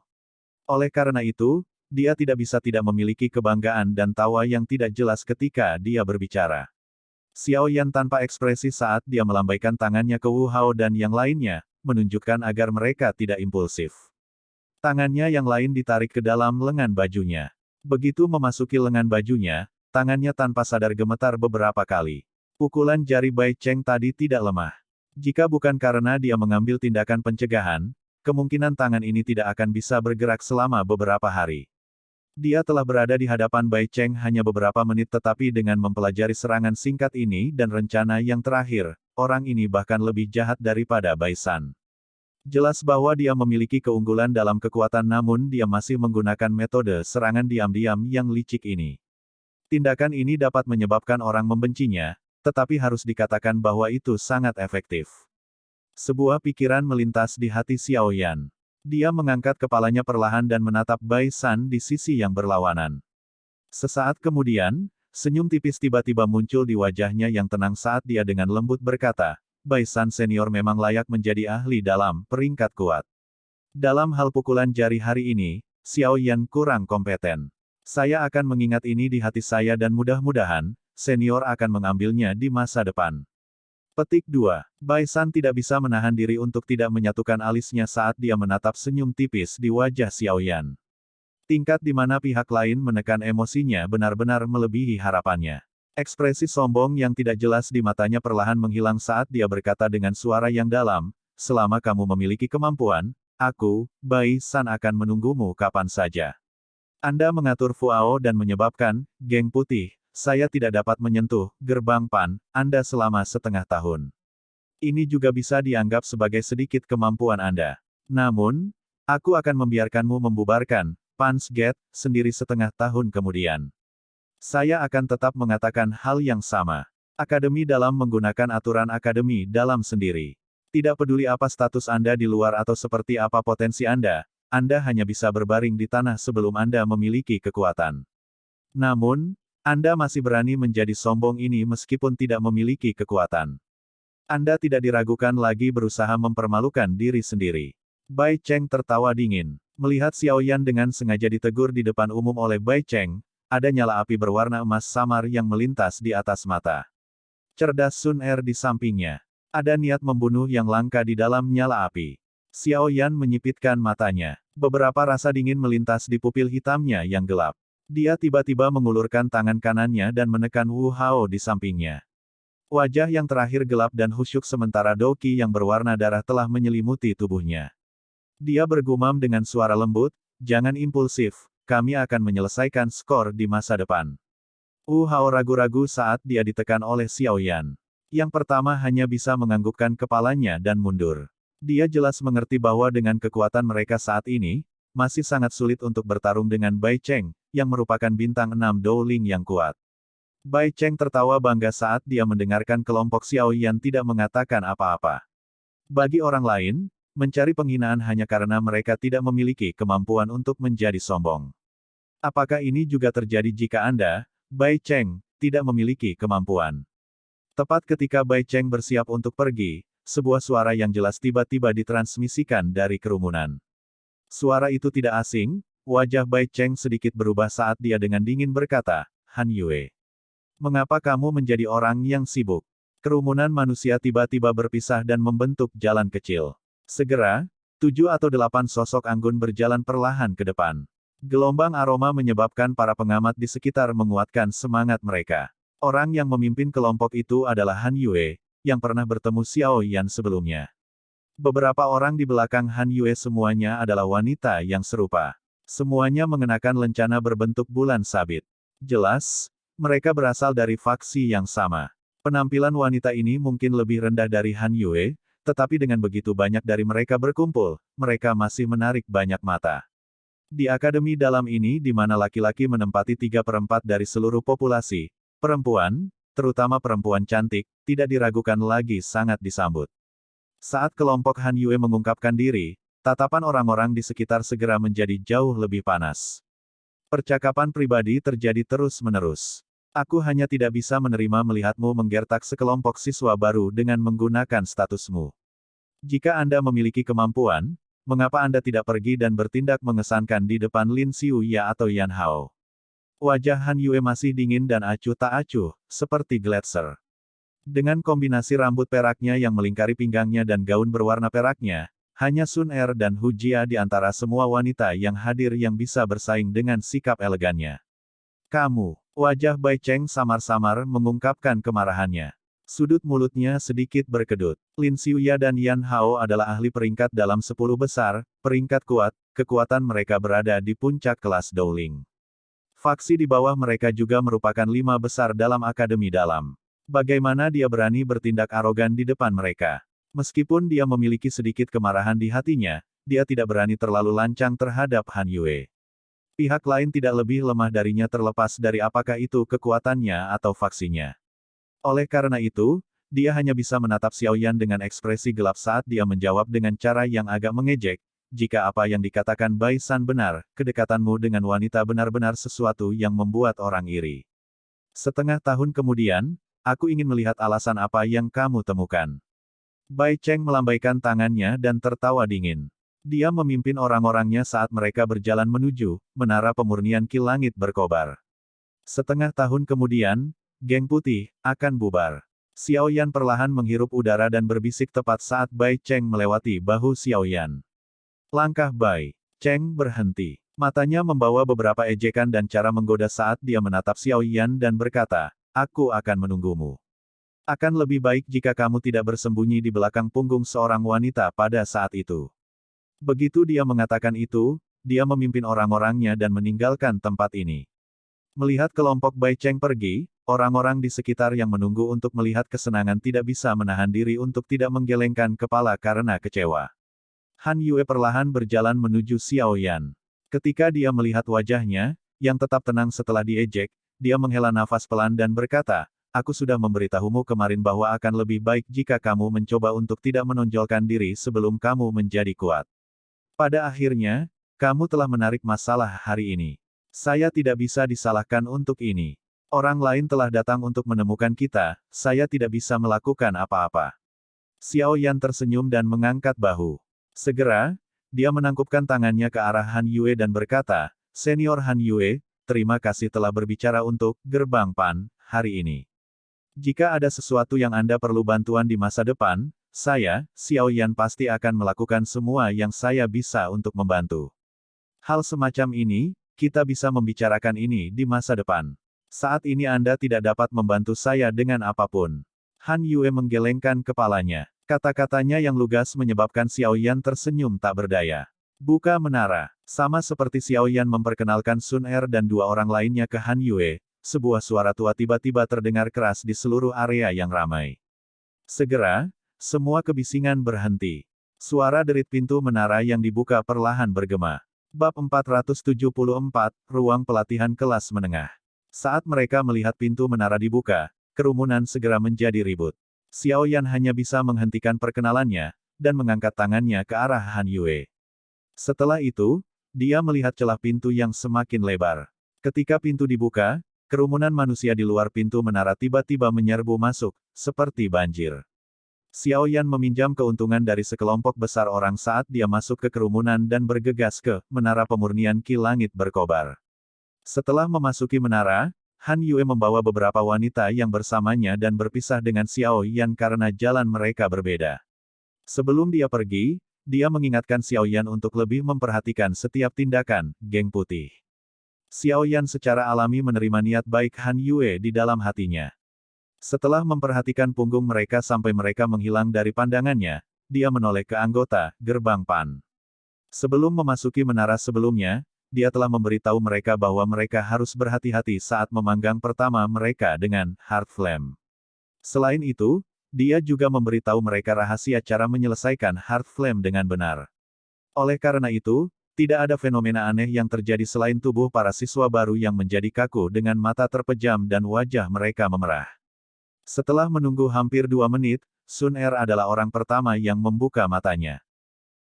Oleh karena itu, dia tidak bisa tidak memiliki kebanggaan dan tawa yang tidak jelas ketika dia berbicara. Xiao Yan tanpa ekspresi saat dia melambaikan tangannya ke Wu Hao dan yang lainnya, menunjukkan agar mereka tidak impulsif. Tangannya yang lain ditarik ke dalam lengan bajunya. Begitu memasuki lengan bajunya, tangannya tanpa sadar gemetar beberapa kali. Pukulan jari Bai Cheng tadi tidak lemah. Jika bukan karena dia mengambil tindakan pencegahan, kemungkinan tangan ini tidak akan bisa bergerak selama beberapa hari. Dia telah berada di hadapan Bai Cheng hanya beberapa menit tetapi dengan mempelajari serangan singkat ini dan rencana yang terakhir, orang ini bahkan lebih jahat daripada Bai San. Jelas bahwa dia memiliki keunggulan dalam kekuatan namun dia masih menggunakan metode serangan diam-diam yang licik ini. Tindakan ini dapat menyebabkan orang membencinya, tetapi harus dikatakan bahwa itu sangat efektif. Sebuah pikiran melintas di hati Xiao Yan. Dia mengangkat kepalanya perlahan dan menatap Bai San di sisi yang berlawanan. Sesaat kemudian, senyum tipis tiba-tiba muncul di wajahnya yang tenang saat dia dengan lembut berkata, Bai San senior memang layak menjadi ahli dalam peringkat kuat. Dalam hal pukulan jari hari ini, Xiao Yan kurang kompeten. Saya akan mengingat ini di hati saya dan mudah-mudahan, senior akan mengambilnya di masa depan. Petik 2. Bai San tidak bisa menahan diri untuk tidak menyatukan alisnya saat dia menatap senyum tipis di wajah Xiao Yan. Tingkat di mana pihak lain menekan emosinya benar-benar melebihi harapannya. Ekspresi sombong yang tidak jelas di matanya perlahan menghilang saat dia berkata dengan suara yang dalam, selama kamu memiliki kemampuan, aku, Bai San akan menunggumu kapan saja. Anda mengatur Fuao dan menyebabkan, geng putih, saya tidak dapat menyentuh gerbang Pan Anda selama setengah tahun. Ini juga bisa dianggap sebagai sedikit kemampuan Anda. Namun, aku akan membiarkanmu membubarkan Punch Gate sendiri setengah tahun kemudian. Saya akan tetap mengatakan hal yang sama. Akademi dalam menggunakan aturan akademi dalam sendiri. Tidak peduli apa status Anda di luar atau seperti apa potensi Anda hanya bisa berbaring di tanah sebelum Anda memiliki kekuatan. Namun, Anda masih berani menjadi sombong ini meskipun tidak memiliki kekuatan. Anda tidak diragukan lagi berusaha mempermalukan diri sendiri. Bai Cheng tertawa dingin. Melihat Xiao Yan dengan sengaja ditegur di depan umum oleh Bai Cheng, ada nyala api berwarna emas samar yang melintas di atas mata. Cerdas Sun Er di sampingnya. Ada niat membunuh yang langka di dalam nyala api. Xiao Yan menyipitkan matanya. Beberapa rasa dingin melintas di pupil hitamnya yang gelap. Dia tiba-tiba mengulurkan tangan kanannya dan menekan Wu Hao di sampingnya. Wajah yang terakhir gelap dan khusyuk sementara Doki yang berwarna darah telah menyelimuti tubuhnya. Dia bergumam dengan suara lembut, "Jangan impulsif, kami akan menyelesaikan skor di masa depan." Wu Hao ragu-ragu saat dia ditekan oleh Xiao Yan. Yang pertama hanya bisa menganggukkan kepalanya dan mundur. Dia jelas mengerti bahwa dengan kekuatan mereka saat ini, masih sangat sulit untuk bertarung dengan Bai Cheng, yang merupakan bintang 6 Dowling yang kuat. Bai Cheng tertawa bangga saat dia mendengarkan kelompok Xiao Yan tidak mengatakan apa-apa. Bagi orang lain, mencari penghinaan hanya karena mereka tidak memiliki kemampuan untuk menjadi sombong. Apakah ini juga terjadi jika Anda, Bai Cheng, tidak memiliki kemampuan? Tepat ketika Bai Cheng bersiap untuk pergi, sebuah suara yang jelas tiba-tiba ditransmisikan dari kerumunan. Suara itu tidak asing, wajah Bai Cheng sedikit berubah saat dia dengan dingin berkata, "Han Yue. Mengapa kamu menjadi orang yang sibuk?" Kerumunan manusia tiba-tiba berpisah dan membentuk jalan kecil. Segera, 7 atau 8 sosok anggun berjalan perlahan ke depan. Gelombang aroma menyebabkan para pengamat di sekitar menguatkan semangat mereka. Orang yang memimpin kelompok itu adalah Han Yue, yang pernah bertemu Xiao Yan sebelumnya. Beberapa orang di belakang Han Yue semuanya adalah wanita yang serupa. Semuanya mengenakan lencana berbentuk bulan sabit. Jelas, mereka berasal dari faksi yang sama. Penampilan wanita ini mungkin lebih rendah dari Han Yue, tetapi dengan begitu banyak dari mereka berkumpul, mereka masih menarik banyak mata. Di akademi dalam ini di mana laki-laki menempati 3/4 dari seluruh populasi, perempuan, terutama perempuan cantik, tidak diragukan lagi sangat disambut. Saat kelompok Han Yue mengungkapkan diri, tatapan orang-orang di sekitar segera menjadi jauh lebih panas. Percakapan pribadi terjadi terus-menerus. "Aku hanya tidak bisa menerima melihatmu menggertak sekelompok siswa baru dengan menggunakan statusmu. Jika Anda memiliki kemampuan, mengapa Anda tidak pergi dan bertindak mengesankan di depan Lin Xiuya atau Yan Hao?" Wajah Han Yue masih dingin dan acuh tak acuh, seperti Gletser. Dengan kombinasi rambut peraknya yang melingkari pinggangnya dan gaun berwarna peraknya, hanya Sun Er dan Hu Jia di antara semua wanita yang hadir yang bisa bersaing dengan sikap elegannya. "Kamu." Wajah Bai Cheng samar-samar mengungkapkan kemarahannya. Sudut mulutnya sedikit berkedut. Lin Xiuya dan Yan Hao adalah ahli peringkat dalam 10 besar, peringkat kuat, kekuatan mereka berada di puncak kelas Dowling. Faksi di bawah mereka juga merupakan 5 besar dalam akademi dalam. Bagaimana dia berani bertindak arogan di depan mereka? Meskipun dia memiliki sedikit kemarahan di hatinya, dia tidak berani terlalu lancang terhadap Han Yue. Pihak lain tidak lebih lemah darinya terlepas dari apakah itu kekuatannya atau faksinya. Oleh karena itu, dia hanya bisa menatap Xiao Yan dengan ekspresi gelap saat dia menjawab dengan cara yang agak mengejek, "Jika apa yang dikatakan Bai San benar, kedekatanmu dengan wanita benar-benar sesuatu yang membuat orang iri. Setengah tahun kemudian, aku ingin melihat alasan apa yang kamu temukan." Bai Cheng melambaikan tangannya dan tertawa dingin. Dia memimpin orang-orangnya saat mereka berjalan menuju menara pemurnian Ki Langit berkobar. Setengah tahun kemudian, geng putih akan bubar. Xiao Yan perlahan menghirup udara dan berbisik tepat saat Bai Cheng melewati bahu Xiao Yan. Langkah Bai Cheng berhenti. Matanya membawa beberapa ejekan dan cara menggoda saat dia menatap Xiao Yan dan berkata, "Aku akan menunggumu. Akan lebih baik jika kamu tidak bersembunyi di belakang punggung seorang wanita pada saat itu." Begitu dia mengatakan itu, dia memimpin orang-orangnya dan meninggalkan tempat ini. Melihat kelompok Bai Cheng pergi, orang-orang di sekitar yang menunggu untuk melihat kesenangan tidak bisa menahan diri untuk tidak menggelengkan kepala karena kecewa. Han Yue perlahan berjalan menuju Xiao Yan. Ketika dia melihat wajahnya, yang tetap tenang setelah diejek, dia menghela nafas pelan dan berkata, "Aku sudah memberitahumu kemarin bahwa akan lebih baik jika kamu mencoba untuk tidak menonjolkan diri sebelum kamu menjadi kuat. Pada akhirnya, kamu telah menarik masalah hari ini. Saya tidak bisa disalahkan untuk ini. Orang lain telah datang untuk menemukan kita, saya tidak bisa melakukan apa-apa." Xiao Yan tersenyum dan mengangkat bahu. Segera, dia menangkupkan tangannya ke arah Han Yue dan berkata, "Senior Han Yue, terima kasih telah berbicara untuk Gerbang Pan hari ini. Jika ada sesuatu yang Anda perlu bantuan di masa depan, saya, Xiao Yan pasti akan melakukan semua yang saya bisa untuk membantu. Hal semacam ini, kita bisa membicarakan ini di masa depan. Saat ini Anda tidak dapat membantu saya dengan apapun." Han Yue menggelengkan kepalanya. Kata-katanya yang lugas menyebabkan Xiao Yan tersenyum tak berdaya. "Buka menara." Sama seperti Xiao Yan memperkenalkan Sun Er dan dua orang lainnya ke Han Yue, sebuah suara tua tiba-tiba terdengar keras di seluruh area yang ramai. Segera, semua kebisingan berhenti. Suara derit pintu menara yang dibuka perlahan bergema. Bab 474, Ruang Pelatihan Kelas Menengah. Saat mereka melihat pintu menara dibuka, kerumunan segera menjadi ribut. Xiao Yan hanya bisa menghentikan perkenalannya, dan mengangkat tangannya ke arah Han Yue. Setelah itu, dia melihat celah pintu yang semakin lebar. Ketika pintu dibuka, kerumunan manusia di luar pintu menara tiba-tiba menyerbu masuk, seperti banjir. Xiao Yan meminjam keuntungan dari sekelompok besar orang saat dia masuk ke kerumunan dan bergegas ke menara pemurnian Ki Langit Berkobar. Setelah memasuki menara, Han Yue membawa beberapa wanita yang bersamanya dan berpisah dengan Xiao Yan karena jalan mereka berbeda. Sebelum dia pergi, dia mengingatkan Xiao Yan untuk lebih memperhatikan setiap tindakan geng putih. Xiao Yan secara alami menerima niat baik Han Yue di dalam hatinya. Setelah memperhatikan punggung mereka sampai mereka menghilang dari pandangannya, dia menoleh ke anggota Gerbang Pan. Sebelum memasuki menara sebelumnya, dia telah memberitahu mereka bahwa mereka harus berhati-hati saat memanggang pertama mereka dengan Heart Flame. Selain itu, dia juga memberitahu mereka rahasia cara menyelesaikan Heart Flame dengan benar. Oleh karena itu, tidak ada fenomena aneh yang terjadi selain tubuh para siswa baru yang menjadi kaku dengan mata terpejam dan wajah mereka memerah. Setelah menunggu hampir 2 menit, Sun Er adalah orang pertama yang membuka matanya.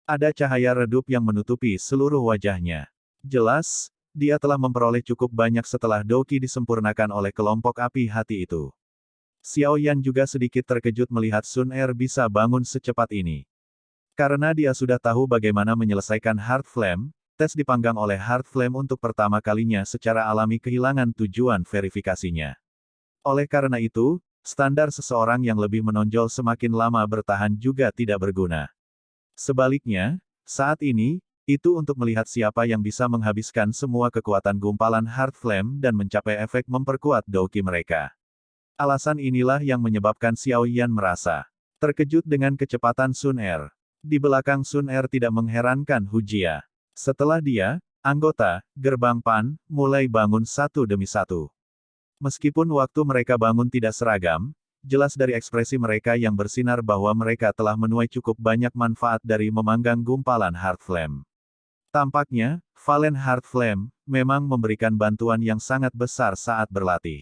Ada cahaya redup yang menutupi seluruh wajahnya. Jelas, dia telah memperoleh cukup banyak setelah Doki disempurnakan oleh kelompok api hati itu. Xiao Yan juga sedikit terkejut melihat Sun Er bisa bangun secepat ini. Karena dia sudah tahu bagaimana menyelesaikan Heart Flame, tes dipanggang oleh Heart Flame untuk pertama kalinya secara alami kehilangan tujuan verifikasinya. Oleh karena itu, standar seseorang yang lebih menonjol semakin lama bertahan juga tidak berguna. Sebaliknya, saat ini, itu untuk melihat siapa yang bisa menghabiskan semua kekuatan gumpalan Heart Flame dan mencapai efek memperkuat Doki mereka. Alasan inilah yang menyebabkan Xiao Yan merasa terkejut dengan kecepatan Sun Er. Di belakang Sun Er tidak mengherankan Hu Jia. Setelah dia, anggota Gerbang Pan mulai bangun satu demi satu. Meskipun waktu mereka bangun tidak seragam, jelas dari ekspresi mereka yang bersinar bahwa mereka telah menuai cukup banyak manfaat dari memanggang gumpalan Heart Flame. Tampaknya, Valen Heart Flame memang memberikan bantuan yang sangat besar saat berlatih.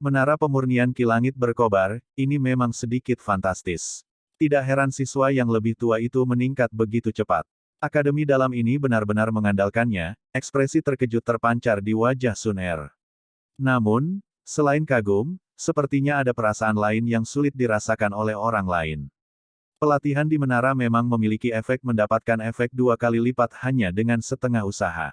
Menara pemurnian Ki Langit Berkobar, ini memang sedikit fantastis. Tidak heran siswa yang lebih tua itu meningkat begitu cepat. Akademi dalam ini benar-benar mengandalkannya, ekspresi terkejut terpancar di wajah Sun Er. Namun, selain kagum, sepertinya ada perasaan lain yang sulit dirasakan oleh orang lain. Pelatihan di menara memang memiliki efek mendapatkan efek 2 kali lipat hanya dengan setengah usaha.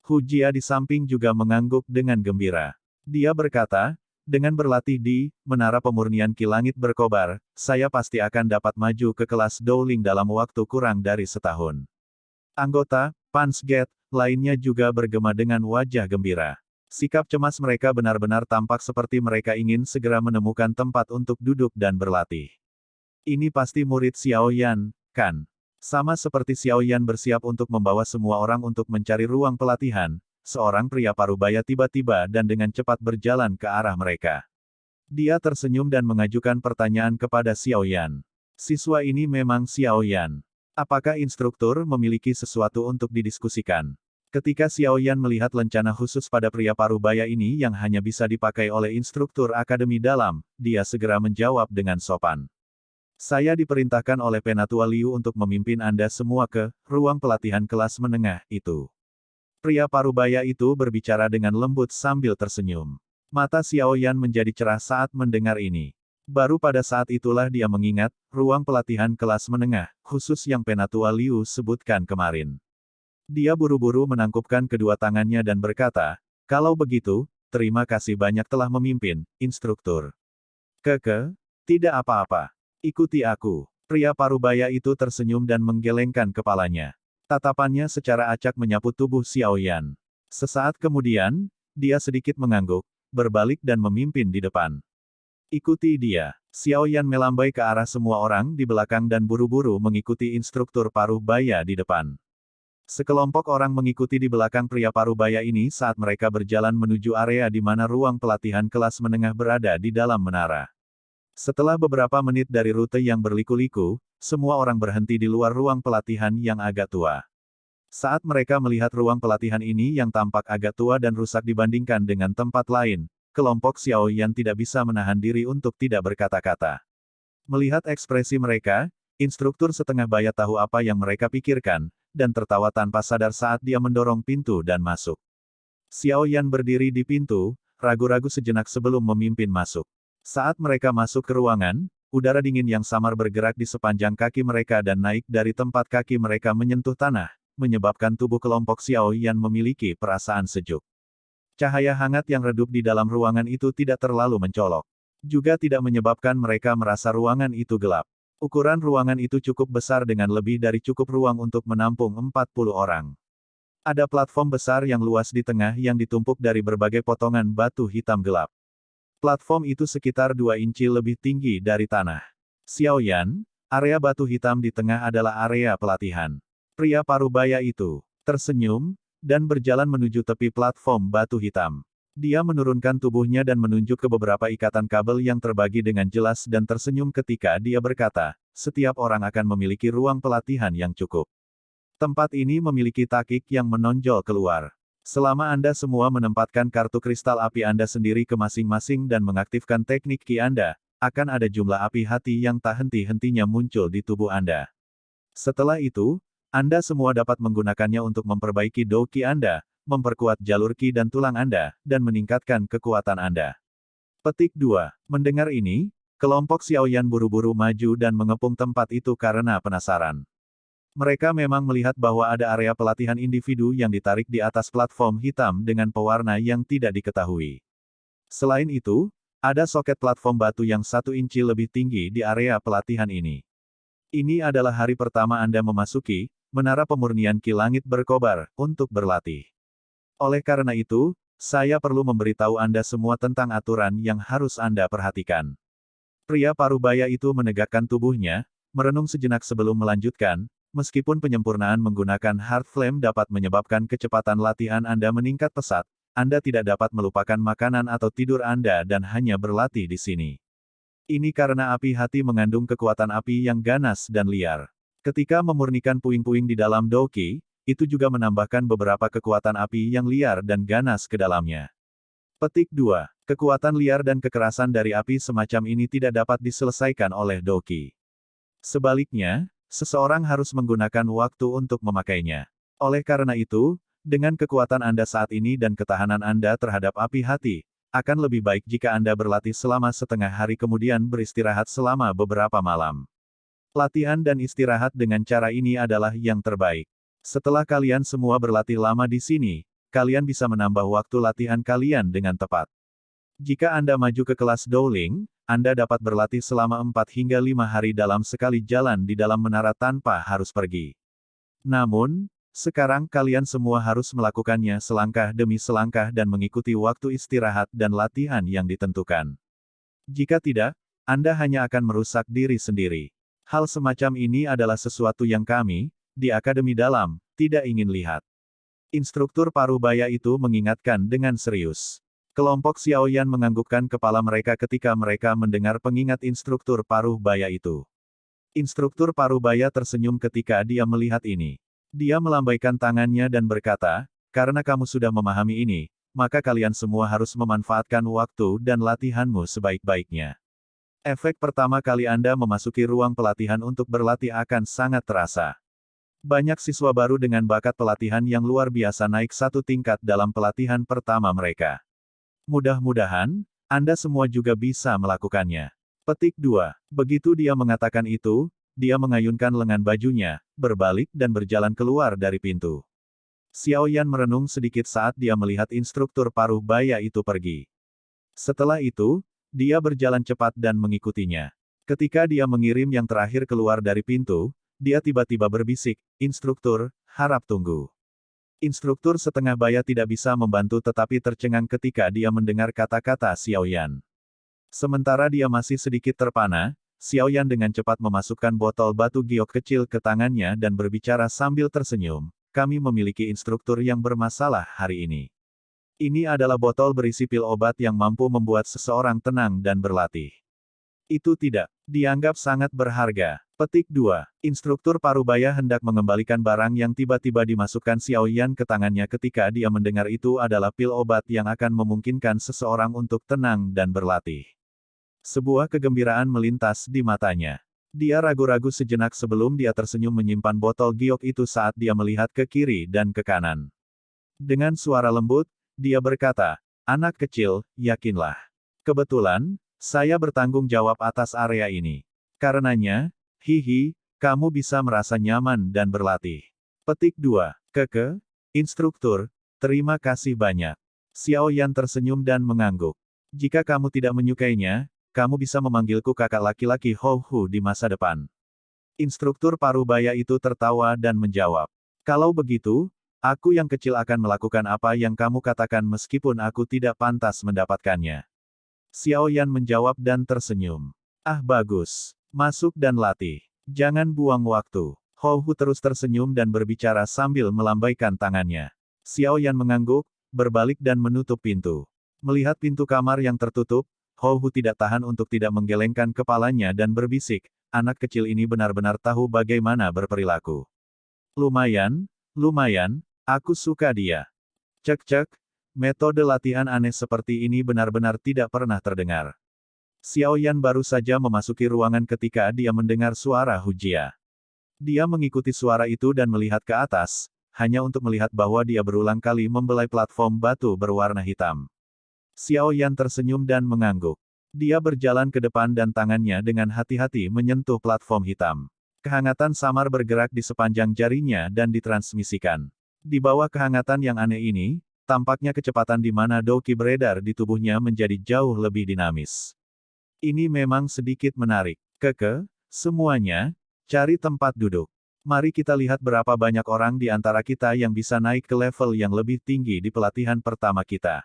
Hu Jia di samping juga mengangguk dengan gembira. Dia berkata, dengan berlatih di menara pemurnian Ki Langit Berkobar, saya pasti akan dapat maju ke kelas Dowling dalam waktu kurang dari setahun. Anggota Punch Gate lainnya juga bergema dengan wajah gembira. Sikap cemas mereka benar-benar tampak seperti mereka ingin segera menemukan tempat untuk duduk dan berlatih. Ini pasti murid Xiao Yan, kan? Sama seperti Xiao Yan bersiap untuk membawa semua orang untuk mencari ruang pelatihan, seorang pria parubaya tiba-tiba dan dengan cepat berjalan ke arah mereka. Dia tersenyum dan mengajukan pertanyaan kepada Xiao Yan. Siswa ini memang Xiao Yan. Apakah instruktur memiliki sesuatu untuk didiskusikan? Ketika Xiao Yan melihat lencana khusus pada pria parubaya ini yang hanya bisa dipakai oleh instruktur akademi dalam, dia segera menjawab dengan sopan. Saya diperintahkan oleh Penatua Liu untuk memimpin Anda semua ke ruang pelatihan kelas menengah itu. Pria parubaya itu berbicara dengan lembut sambil tersenyum. Mata Xiao Yan menjadi cerah saat mendengar ini. Baru pada saat itulah dia mengingat, ruang pelatihan kelas menengah, khusus yang Penatua Liu sebutkan kemarin. Dia buru-buru menangkupkan kedua tangannya dan berkata, kalau begitu, terima kasih banyak telah memimpin, instruktur. Tidak apa-apa. Ikuti aku. Pria parubaya itu tersenyum dan menggelengkan kepalanya. Tatapannya secara acak menyapu tubuh Xiao Yan. Sesaat kemudian, dia sedikit mengangguk, berbalik dan memimpin di depan. Ikuti dia. Xiao Yan melambai ke arah semua orang di belakang dan buru-buru mengikuti instruktur parubaya di depan. Sekelompok orang mengikuti di belakang pria parubaya ini saat mereka berjalan menuju area di mana ruang pelatihan kelas menengah berada di dalam menara. Setelah beberapa menit dari rute yang berliku-liku, semua orang berhenti di luar ruang pelatihan yang agak tua. Saat mereka melihat ruang pelatihan ini yang tampak agak tua dan rusak dibandingkan dengan tempat lain, kelompok Xiao Yan tidak bisa menahan diri untuk tidak berkata-kata. Melihat ekspresi mereka, instruktur setengah baya tahu apa yang mereka pikirkan, dan tertawa tanpa sadar saat dia mendorong pintu dan masuk. Xiao Yan berdiri di pintu, ragu-ragu sejenak sebelum memimpin masuk. Saat mereka masuk ke ruangan, udara dingin yang samar bergerak di sepanjang kaki mereka dan naik dari tempat kaki mereka menyentuh tanah, menyebabkan tubuh kelompok Xiao Yan memiliki perasaan sejuk. Cahaya hangat yang redup di dalam ruangan itu tidak terlalu mencolok. Juga tidak menyebabkan mereka merasa ruangan itu gelap. Ukuran ruangan itu cukup besar dengan lebih dari cukup ruang untuk menampung 40 orang. Ada platform besar yang luas di tengah yang ditumpuk dari berbagai potongan batu hitam gelap. Platform itu sekitar 2 inci lebih tinggi dari tanah. Xiao Yan, area batu hitam di tengah adalah area pelatihan. Pria parubaya itu tersenyum, dan berjalan menuju tepi platform batu hitam. Dia menurunkan tubuhnya dan menunjuk ke beberapa ikatan kabel yang terbagi dengan jelas dan tersenyum ketika dia berkata, setiap orang akan memiliki ruang pelatihan yang cukup. Tempat ini memiliki takik yang menonjol keluar. Selama Anda semua menempatkan kartu kristal api Anda sendiri ke masing-masing dan mengaktifkan teknik Qi Anda, akan ada jumlah api hati yang tak henti-hentinya muncul di tubuh Anda. Setelah itu, Anda semua dapat menggunakannya untuk memperbaiki dou Qi Anda, memperkuat jalur Qi dan tulang Anda, dan meningkatkan kekuatan Anda. Petik 2. Mendengar ini, kelompok Xiao Yan buru-buru maju dan mengepung tempat itu karena penasaran. Mereka memang melihat bahwa ada area pelatihan individu yang ditarik di atas platform hitam dengan pewarna yang tidak diketahui. Selain itu, ada soket platform batu yang 1 inci lebih tinggi di area pelatihan ini. Ini adalah hari pertama Anda memasuki menara pemurnian Qi Langit berkobar untuk berlatih. Oleh karena itu, saya perlu memberitahu Anda semua tentang aturan yang harus Anda perhatikan. Pria parubaya itu menegakkan tubuhnya, merenung sejenak sebelum melanjutkan, meskipun penyempurnaan menggunakan Heart Flame dapat menyebabkan kecepatan latihan Anda meningkat pesat, Anda tidak dapat melupakan makanan atau tidur Anda dan hanya berlatih di sini. Ini karena api hati mengandung kekuatan api yang ganas dan liar. Ketika memurnikan puing-puing di dalam dou Qi, itu juga menambahkan beberapa kekuatan api yang liar dan ganas ke dalamnya. Petik 2. Kekuatan liar dan kekerasan dari api semacam ini tidak dapat diselesaikan oleh dou Qi. Sebaliknya, seseorang harus menggunakan waktu untuk memakainya. Oleh karena itu, dengan kekuatan Anda saat ini dan ketahanan Anda terhadap api hati, akan lebih baik jika Anda berlatih selama setengah hari kemudian beristirahat selama beberapa malam. Latihan dan istirahat dengan cara ini adalah yang terbaik. Setelah kalian semua berlatih lama di sini, kalian bisa menambah waktu latihan kalian dengan tepat. Jika Anda maju ke kelas Dowling, Anda dapat berlatih selama 4 hingga 5 hari dalam sekali jalan di dalam menara tanpa harus pergi. Namun, sekarang kalian semua harus melakukannya selangkah demi selangkah dan mengikuti waktu istirahat dan latihan yang ditentukan. Jika tidak, Anda hanya akan merusak diri sendiri. Hal semacam ini adalah sesuatu yang kami, di Akademi Dalam, tidak ingin lihat. Instruktur Parubaya itu mengingatkan dengan serius. Kelompok Xiaoyan menganggukkan kepala mereka ketika mereka mendengar pengingat instruktur Parubaya itu. Instruktur Parubaya tersenyum ketika dia melihat ini. Dia melambaikan tangannya dan berkata, karena kamu sudah memahami ini, maka kalian semua harus memanfaatkan waktu dan latihanmu sebaik-baiknya. Efek pertama kali Anda memasuki ruang pelatihan untuk berlatih akan sangat terasa. Banyak siswa baru dengan bakat pelatihan yang luar biasa naik satu tingkat dalam pelatihan pertama mereka. Mudah-mudahan, Anda semua juga bisa melakukannya. Petik 2. Begitu dia mengatakan itu, dia mengayunkan lengan bajunya, berbalik dan berjalan keluar dari pintu. Xiaoyan merenung sedikit saat dia melihat instruktur Parubaya itu pergi. Setelah itu, dia berjalan cepat dan mengikutinya. Ketika dia mengirim yang terakhir keluar dari pintu, dia tiba-tiba berbisik, "Instruktur, harap tunggu." Instruktur setengah baya tidak bisa membantu tetapi tercengang ketika dia mendengar kata-kata Xiaoyan. Sementara dia masih sedikit terpana, Xiaoyan dengan cepat memasukkan botol batu giok kecil ke tangannya dan berbicara sambil tersenyum, "Kami memiliki instruktur yang bermasalah hari ini. Ini adalah botol berisi pil obat yang mampu membuat seseorang tenang dan berlatih. Itu tidak dianggap sangat berharga." Petik 2. Instruktur Parubaya hendak mengembalikan barang yang tiba-tiba dimasukkan Xiaoyan ke tangannya ketika dia mendengar itu adalah pil obat yang akan memungkinkan seseorang untuk tenang dan berlatih. Sebuah kegembiraan melintas di matanya. Dia ragu-ragu sejenak sebelum dia tersenyum menyimpan botol giok itu saat dia melihat ke kiri dan ke kanan. Dengan suara lembut, dia berkata, "Anak kecil, yakinlah. Kebetulan, saya bertanggung jawab atas area ini. Karenanya, hihi, kamu bisa merasa nyaman dan berlatih." Petik 2. Instruktur, terima kasih banyak. Xiaoyan tersenyum dan mengangguk. Jika kamu tidak menyukainya, kamu bisa memanggilku kakak laki-laki Hou Hu di masa depan. Instruktur Parubaya itu tertawa dan menjawab, "Kalau begitu, aku yang kecil akan melakukan apa yang kamu katakan meskipun aku tidak pantas mendapatkannya." Xiaoyan menjawab dan tersenyum. "Ah bagus. Masuk dan latih. Jangan buang waktu." Hou Hu terus tersenyum dan berbicara sambil melambaikan tangannya. Xiaoyan mengangguk, berbalik dan menutup pintu. Melihat pintu kamar yang tertutup, Hou Hu tidak tahan untuk tidak menggelengkan kepalanya dan berbisik, "Anak kecil ini benar-benar tahu bagaimana berperilaku. Lumayan, aku suka dia." Cek, metode latihan aneh seperti ini benar-benar tidak pernah terdengar. Xiaoyan baru saja memasuki ruangan ketika dia mendengar suara Hujia. Dia mengikuti suara itu dan melihat ke atas, hanya untuk melihat bahwa dia berulang kali membelai platform batu berwarna hitam. Xiaoyan tersenyum dan mengangguk. Dia berjalan ke depan dan tangannya dengan hati-hati menyentuh platform hitam. Kehangatan samar bergerak di sepanjang jarinya dan ditransmisikan. Di bawah kehangatan yang aneh ini, tampaknya kecepatan di mana Douqi beredar di tubuhnya menjadi jauh lebih dinamis. Ini memang sedikit menarik. Semuanya, cari tempat duduk. Mari kita lihat berapa banyak orang di antara kita yang bisa naik ke level yang lebih tinggi di pelatihan pertama kita.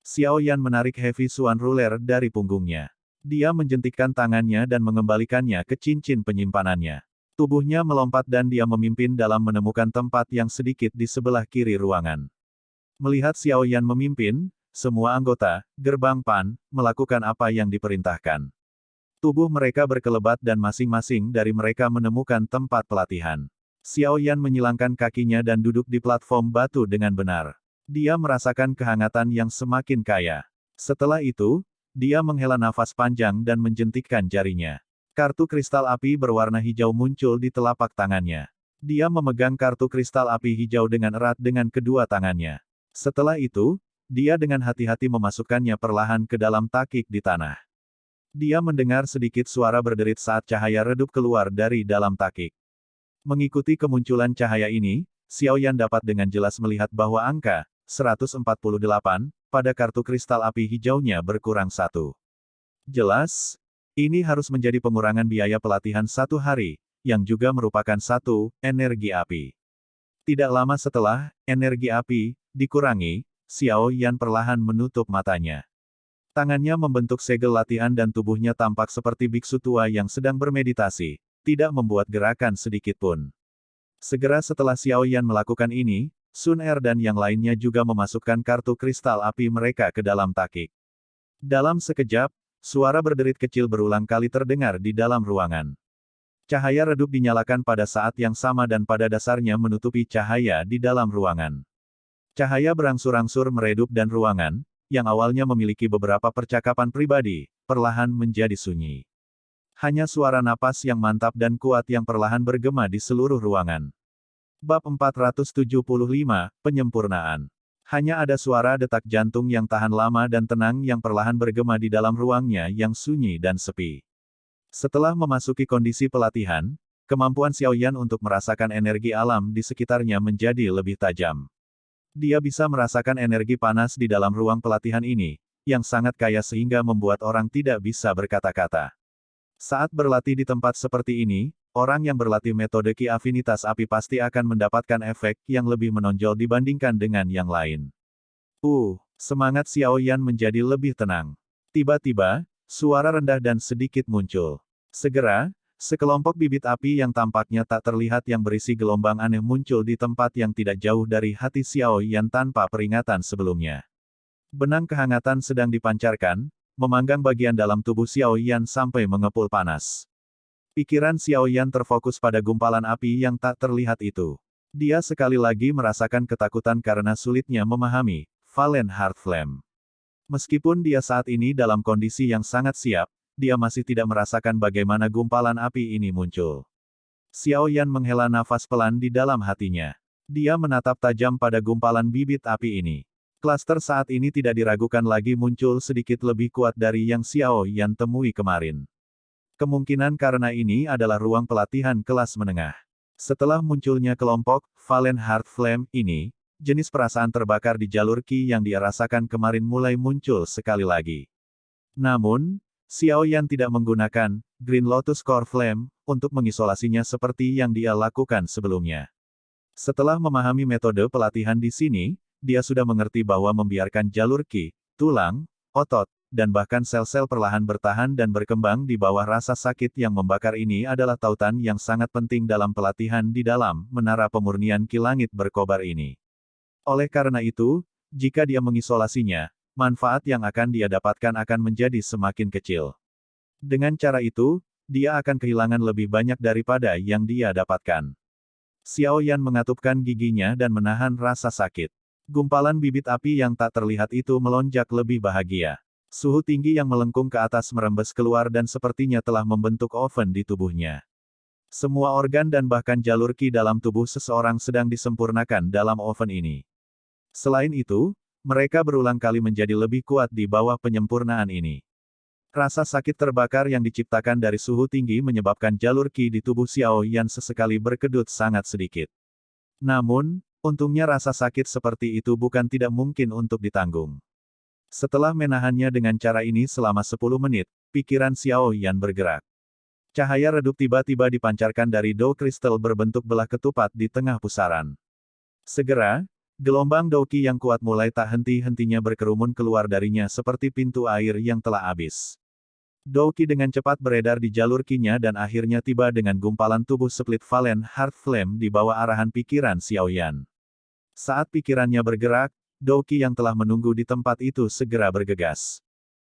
Xiaoyan menarik Heavy Swan Ruler dari punggungnya. Dia menjentikkan tangannya dan mengembalikannya ke cincin penyimpanannya. Tubuhnya melompat dan dia memimpin dalam menemukan tempat yang sedikit di sebelah kiri ruangan. Melihat Xiaoyan memimpin, semua anggota gerbang Pan melakukan apa yang diperintahkan. Tubuh mereka berkelebat dan masing-masing dari mereka menemukan tempat pelatihan. Xiaoyan menyilangkan kakinya dan duduk di platform batu dengan benar. Dia merasakan kehangatan yang semakin kaya. Setelah itu, dia menghela nafas panjang dan menjentikkan jarinya. Kartu kristal api berwarna hijau muncul di telapak tangannya. Dia memegang kartu kristal api hijau dengan erat dengan kedua tangannya. Setelah itu, dia dengan hati-hati memasukkannya perlahan ke dalam takik di tanah. Dia mendengar sedikit suara berderit saat cahaya redup keluar dari dalam takik. Mengikuti kemunculan cahaya ini, Xiaoyan dapat dengan jelas melihat bahwa angka 148 pada kartu kristal api hijaunya berkurang 1. Jelas, ini harus menjadi pengurangan biaya pelatihan 1 hari, yang juga merupakan 1 energi api. Tidak lama setelah energi api dikurangi, Xiaoyan perlahan menutup matanya. Tangannya membentuk segel latihan dan tubuhnya tampak seperti biksu tua yang sedang bermeditasi, tidak membuat gerakan sedikit pun. Segera setelah Xiaoyan melakukan ini, Sun Er dan yang lainnya juga memasukkan kartu kristal api mereka ke dalam takik. Dalam sekejap, suara berderit kecil berulang kali terdengar di dalam ruangan. Cahaya redup dinyalakan pada saat yang sama dan pada dasarnya menutupi cahaya di dalam ruangan. Cahaya berangsur-angsur meredup dan ruangan, yang awalnya memiliki beberapa percakapan pribadi, perlahan menjadi sunyi. Hanya suara napas yang mantap dan kuat yang perlahan bergema di seluruh ruangan. Bab 475, Penyempurnaan. Hanya ada suara detak jantung yang tahan lama dan tenang yang perlahan bergema di dalam ruangnya yang sunyi dan sepi. Setelah memasuki kondisi pelatihan, kemampuan Xiao Yan untuk merasakan energi alam di sekitarnya menjadi lebih tajam. Dia bisa merasakan energi panas di dalam ruang pelatihan ini, yang sangat kaya sehingga membuat orang tidak bisa berkata-kata. Saat berlatih di tempat seperti ini, orang yang berlatih metode Ki Afinitas Api pasti akan mendapatkan efek yang lebih menonjol dibandingkan dengan yang lain. Semangat Xiao Yan menjadi lebih tenang. Tiba-tiba, suara rendah dan sedikit muncul. Segera, sekelompok bibit api yang tampaknya tak terlihat yang berisi gelombang aneh muncul di tempat yang tidak jauh dari hati Xiao Yan tanpa peringatan sebelumnya. Benang kehangatan sedang dipancarkan, memanggang bagian dalam tubuh Xiao Yan sampai mengepul panas. Pikiran Xiao Yan terfokus pada gumpalan api yang tak terlihat itu. Dia sekali lagi merasakan ketakutan karena sulitnya memahami Valen Heart Flame. Meskipun dia saat ini dalam kondisi yang sangat siap, dia masih tidak merasakan bagaimana gumpalan api ini muncul. Xiao Yan menghela nafas pelan di dalam hatinya. Dia menatap tajam pada gumpalan bibit api ini. Klaster saat ini tidak diragukan lagi muncul sedikit lebih kuat dari yang Xiao Yan temui kemarin. Kemungkinan karena ini adalah ruang pelatihan kelas menengah. Setelah munculnya kelompok Valen Heart Flame ini, jenis perasaan terbakar di jalur Qi yang dia rasakan kemarin mulai muncul sekali lagi. Namun, Xiao Yan tidak menggunakan Green Lotus Core Flame untuk mengisolasinya seperti yang dia lakukan sebelumnya. Setelah memahami metode pelatihan di sini, dia sudah mengerti bahwa membiarkan jalur Qi, tulang, otot, dan bahkan sel-sel perlahan bertahan dan berkembang di bawah rasa sakit yang membakar ini adalah tautan yang sangat penting dalam pelatihan di dalam menara pemurnian Qi langit berkobar ini. Oleh karena itu, jika dia mengisolasinya, manfaat yang akan dia dapatkan akan menjadi semakin kecil. Dengan cara itu, dia akan kehilangan lebih banyak daripada yang dia dapatkan. Xiao Yan mengatupkan giginya dan menahan rasa sakit. Gumpalan bibit api yang tak terlihat itu melonjak lebih bahagia. Suhu tinggi yang melengkung ke atas merembes keluar dan sepertinya telah membentuk oven di tubuhnya. Semua organ dan bahkan jalur Qi dalam tubuh seseorang sedang disempurnakan dalam oven ini. Selain itu, mereka berulang kali menjadi lebih kuat di bawah penyempurnaan ini. Rasa sakit terbakar yang diciptakan dari suhu tinggi menyebabkan jalur Qi di tubuh Xiao Yan sesekali berkedut sangat sedikit. Namun, untungnya rasa sakit seperti itu bukan tidak mungkin untuk ditanggung. Setelah menahannya dengan cara ini selama 10 menit, pikiran Xiao Yan bergerak. Cahaya redup tiba-tiba dipancarkan dari Dao kristal berbentuk belah ketupat di tengah pusaran. Segera, gelombang Dao Qi yang kuat mulai tak henti-hentinya berkerumun keluar darinya seperti pintu air yang telah habis. Dao Qi dengan cepat beredar di jalur Qi-nya dan akhirnya tiba dengan gumpalan tubuh Split Valen Heart Flame di bawah arahan pikiran Xiao Yan. Saat pikirannya bergerak, Dao Qi yang telah menunggu di tempat itu segera bergegas.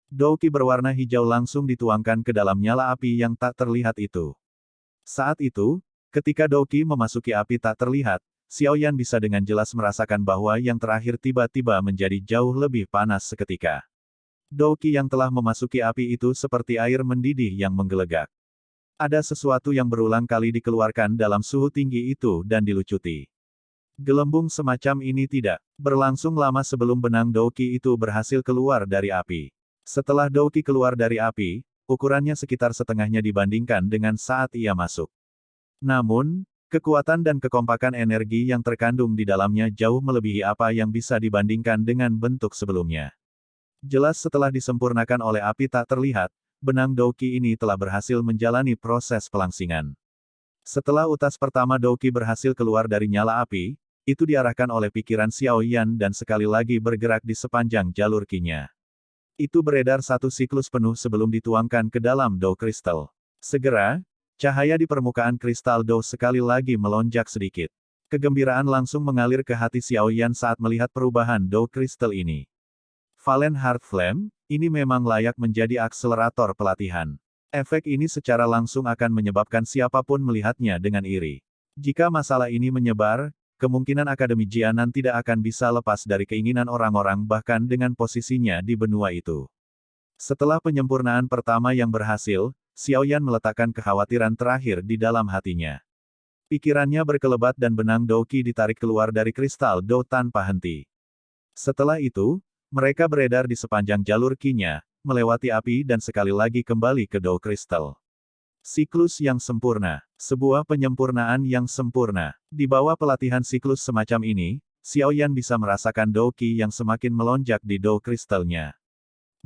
Dao Qi berwarna hijau langsung dituangkan ke dalam nyala api yang tak terlihat itu. Saat itu, ketika Dao Qi memasuki api tak terlihat, Xiao Yan bisa dengan jelas merasakan bahwa yang terakhir tiba-tiba menjadi jauh lebih panas seketika. Dao Qi yang telah memasuki api itu seperti air mendidih yang menggelegak. Ada sesuatu yang berulang kali dikeluarkan dalam suhu tinggi itu dan dilucuti. Gelembung semacam ini tidak berlangsung lama sebelum benang Dao Qi itu berhasil keluar dari api. Setelah Dao Qi keluar dari api, ukurannya sekitar setengahnya dibandingkan dengan saat ia masuk. Namun, kekuatan dan kekompakan energi yang terkandung di dalamnya jauh melebihi apa yang bisa dibandingkan dengan bentuk sebelumnya. Jelas setelah disempurnakan oleh api tak terlihat, benang Dao Qi ini telah berhasil menjalani proses pelangsingan. Setelah utas pertama Dao Qi berhasil keluar dari nyala api, itu diarahkan oleh pikiran Xiao Yan dan sekali lagi bergerak di sepanjang jalur Qi-nya. Itu beredar satu siklus penuh sebelum dituangkan ke dalam Dao Kristal. Segera, cahaya di permukaan kristal Dao sekali lagi melonjak sedikit. Kegembiraan langsung mengalir ke hati Xiao Yan saat melihat perubahan Dao Crystal ini. Valen Heart Flame, ini memang layak menjadi akselerator pelatihan. Efek ini secara langsung akan menyebabkan siapapun melihatnya dengan iri. Jika masalah ini menyebar, kemungkinan Akademi Jianan tidak akan bisa lepas dari keinginan orang-orang bahkan dengan posisinya di benua itu. Setelah penyempurnaan pertama yang berhasil, Xiao Yan meletakkan kekhawatiran terakhir di dalam hatinya. Pikirannya berkelebat dan benang Dao Qi ditarik keluar dari kristal Dao tanpa henti. Setelah itu, mereka beredar di sepanjang jalur Qi-nya, melewati api dan sekali lagi kembali ke Dao Kristal. Siklus yang sempurna. Sebuah penyempurnaan yang sempurna. Di bawah pelatihan siklus semacam ini, Xiao Yan bisa merasakan Dao Qi yang semakin melonjak di Dao Kristalnya.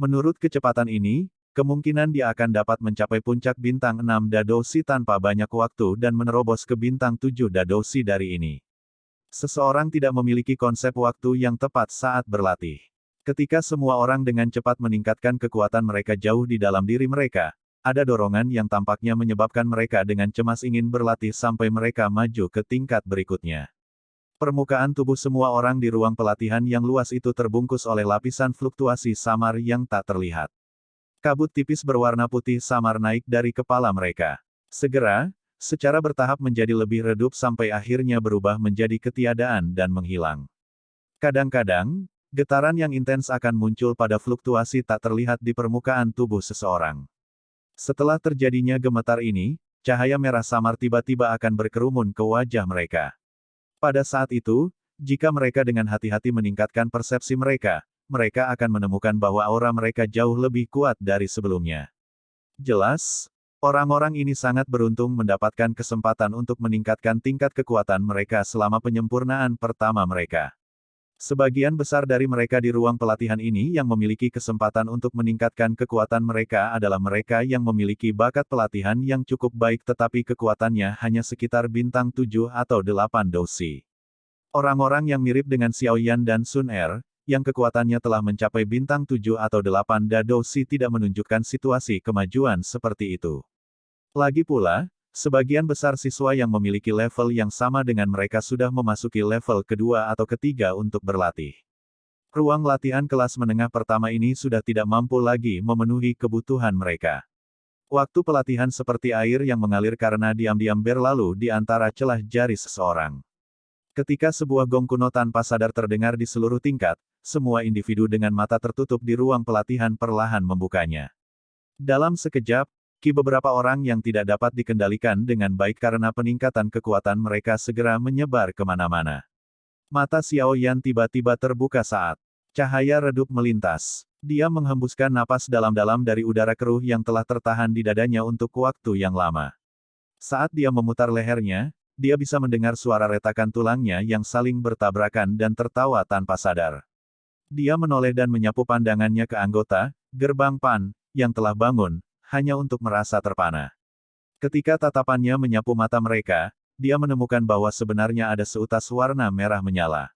Menurut kecepatan ini, kemungkinan dia akan dapat mencapai puncak bintang 6 Dadoshi tanpa banyak waktu dan menerobos ke bintang 7 Dadoshi dari ini. Seseorang tidak memiliki konsep waktu yang tepat saat berlatih. Ketika semua orang dengan cepat meningkatkan kekuatan mereka jauh di dalam diri mereka, ada dorongan yang tampaknya menyebabkan mereka dengan cemas ingin berlatih sampai mereka maju ke tingkat berikutnya. Permukaan tubuh semua orang di ruang pelatihan yang luas itu terbungkus oleh lapisan fluktuasi samar yang tak terlihat. Kabut tipis berwarna putih samar naik dari kepala mereka. Segera, secara bertahap menjadi lebih redup sampai akhirnya berubah menjadi ketiadaan dan menghilang. Kadang-kadang, getaran yang intens akan muncul pada fluktuasi tak terlihat di permukaan tubuh seseorang. Setelah terjadinya gemetar ini, cahaya merah samar tiba-tiba akan berkerumun ke wajah mereka. Pada saat itu, jika mereka dengan hati-hati meningkatkan persepsi mereka, mereka akan menemukan bahwa aura mereka jauh lebih kuat dari sebelumnya. Jelas, orang-orang ini sangat beruntung mendapatkan kesempatan untuk meningkatkan tingkat kekuatan mereka selama penyempurnaan pertama mereka. Sebagian besar dari mereka di ruang pelatihan ini yang memiliki kesempatan untuk meningkatkan kekuatan mereka adalah mereka yang memiliki bakat pelatihan yang cukup baik tetapi kekuatannya hanya sekitar bintang 7 atau 8 dosi. Orang-orang yang mirip dengan Xiao Yan dan Sun Er, yang kekuatannya telah mencapai bintang 7 atau 8 dosi tidak menunjukkan situasi kemajuan seperti itu. Lagi pula, sebagian besar siswa yang memiliki level yang sama dengan mereka sudah memasuki level kedua atau ketiga untuk berlatih. Ruang latihan kelas menengah pertama ini sudah tidak mampu lagi memenuhi kebutuhan mereka. Waktu pelatihan seperti air yang mengalir karena diam-diam berlalu di antara celah jari seseorang. Ketika sebuah gong kuno tanpa sadar terdengar di seluruh tingkat, semua individu dengan mata tertutup di ruang pelatihan perlahan membukanya. Dalam sekejap, Ki beberapa orang yang tidak dapat dikendalikan dengan baik karena peningkatan kekuatan mereka segera menyebar kemana-mana. Mata Xiao Yan tiba-tiba terbuka saat cahaya redup melintas. Dia menghembuskan napas dalam-dalam dari udara keruh yang telah tertahan di dadanya untuk waktu yang lama. Saat dia memutar lehernya, dia bisa mendengar suara retakan tulangnya yang saling bertabrakan dan tertawa tanpa sadar. Dia menoleh dan menyapu pandangannya ke anggota gerbang PAN yang telah bangun, hanya untuk merasa terpana. Ketika tatapannya menyapu mata mereka, dia menemukan bahwa sebenarnya ada seutas warna merah menyala.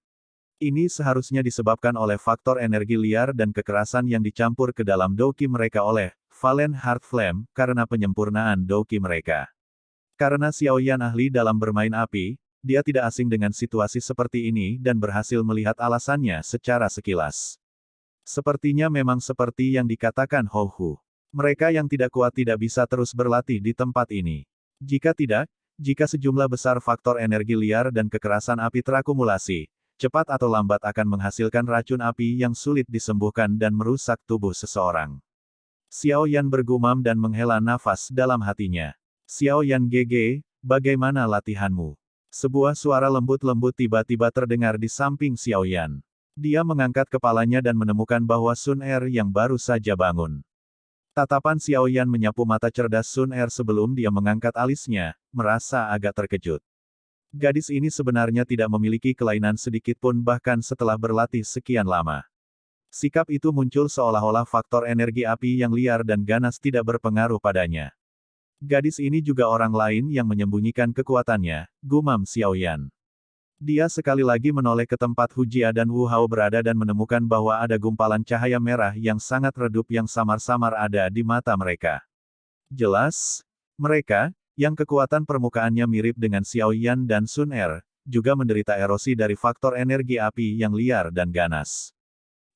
Ini seharusnya disebabkan oleh faktor energi liar dan kekerasan yang dicampur ke dalam Dao Qi mereka oleh Valen Heart Flame karena penyempurnaan Dao Qi mereka. Karena Xiao Yan ahli dalam bermain api, dia tidak asing dengan situasi seperti ini dan berhasil melihat alasannya secara sekilas. Sepertinya memang seperti yang dikatakan Hou Hu. Mereka yang tidak kuat tidak bisa terus berlatih di tempat ini. Jika tidak, jika sejumlah besar faktor energi liar dan kekerasan api terakumulasi, cepat atau lambat akan menghasilkan racun api yang sulit disembuhkan dan merusak tubuh seseorang. Xiao Yan bergumam dan menghela nafas dalam hatinya. Xiao Yan GG, bagaimana latihanmu? Sebuah suara lembut-lembut tiba-tiba terdengar di samping Xiao Yan. Dia mengangkat kepalanya dan menemukan bahwa Sun Er yang baru saja bangun. Tatapan Xiao Yan menyapu mata cerdas Sun Er sebelum dia mengangkat alisnya, merasa agak terkejut. Gadis ini sebenarnya tidak memiliki kelainan sedikit pun bahkan setelah berlatih sekian lama. Sikap itu muncul seolah-olah faktor energi api yang liar dan ganas tidak berpengaruh padanya. Gadis ini juga orang lain yang menyembunyikan kekuatannya, gumam Xiao Yan. Dia sekali lagi menoleh ke tempat Hu Jia dan Wu Hao berada dan menemukan bahwa ada gumpalan cahaya merah yang sangat redup yang samar-samar ada di mata mereka. Jelas, mereka, yang kekuatan permukaannya mirip dengan Xiao Yan dan Sun Er, juga menderita erosi dari faktor energi api yang liar dan ganas.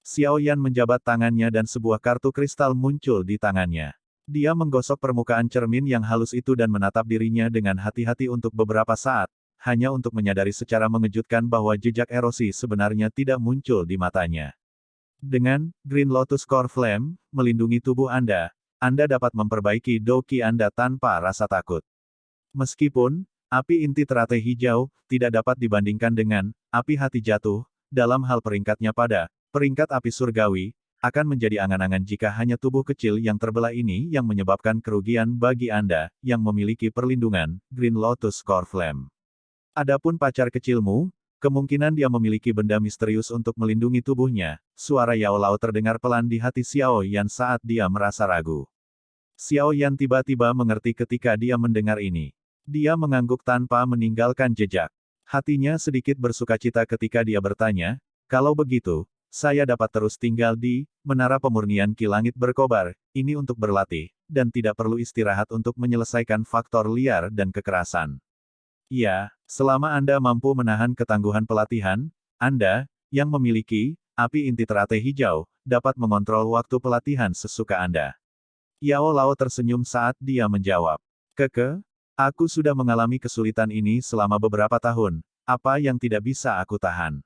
Xiao Yan menjabat tangannya dan sebuah kartu kristal muncul di tangannya. Dia menggosok permukaan cermin yang halus itu dan menatap dirinya dengan hati-hati untuk beberapa saat, hanya untuk menyadari secara mengejutkan bahwa jejak erosi sebenarnya tidak muncul di matanya. Dengan Green Lotus Core Flame melindungi tubuh Anda dapat memperbaiki Doki Anda tanpa rasa takut. Meskipun api inti teratai hijau tidak dapat dibandingkan dengan api hati jatuh, dalam hal peringkatnya pada peringkat api surgawi, akan menjadi angan-angan jika hanya tubuh kecil yang terbelah ini yang menyebabkan kerugian bagi Anda yang memiliki perlindungan Green Lotus Core Flame. Adapun pacar kecilmu, kemungkinan dia memiliki benda misterius untuk melindungi tubuhnya. Suara Yao Lao terdengar pelan di hati Xiao Yan saat dia merasa ragu. Xiao Yan tiba-tiba mengerti ketika dia mendengar ini. Dia mengangguk tanpa meninggalkan jejak. Hatinya sedikit bersukacita ketika dia bertanya, kalau begitu, saya dapat terus tinggal di Menara Pemurnian Ki Langit Berkobar, ini untuk berlatih, dan tidak perlu istirahat untuk menyelesaikan faktor liar dan kekerasan. Ya, selama Anda mampu menahan ketangguhan pelatihan, Anda, yang memiliki api inti teratai hijau, dapat mengontrol waktu pelatihan sesuka Anda. Yao Lao tersenyum saat dia menjawab. Aku sudah mengalami kesulitan ini selama beberapa tahun, apa yang tidak bisa aku tahan?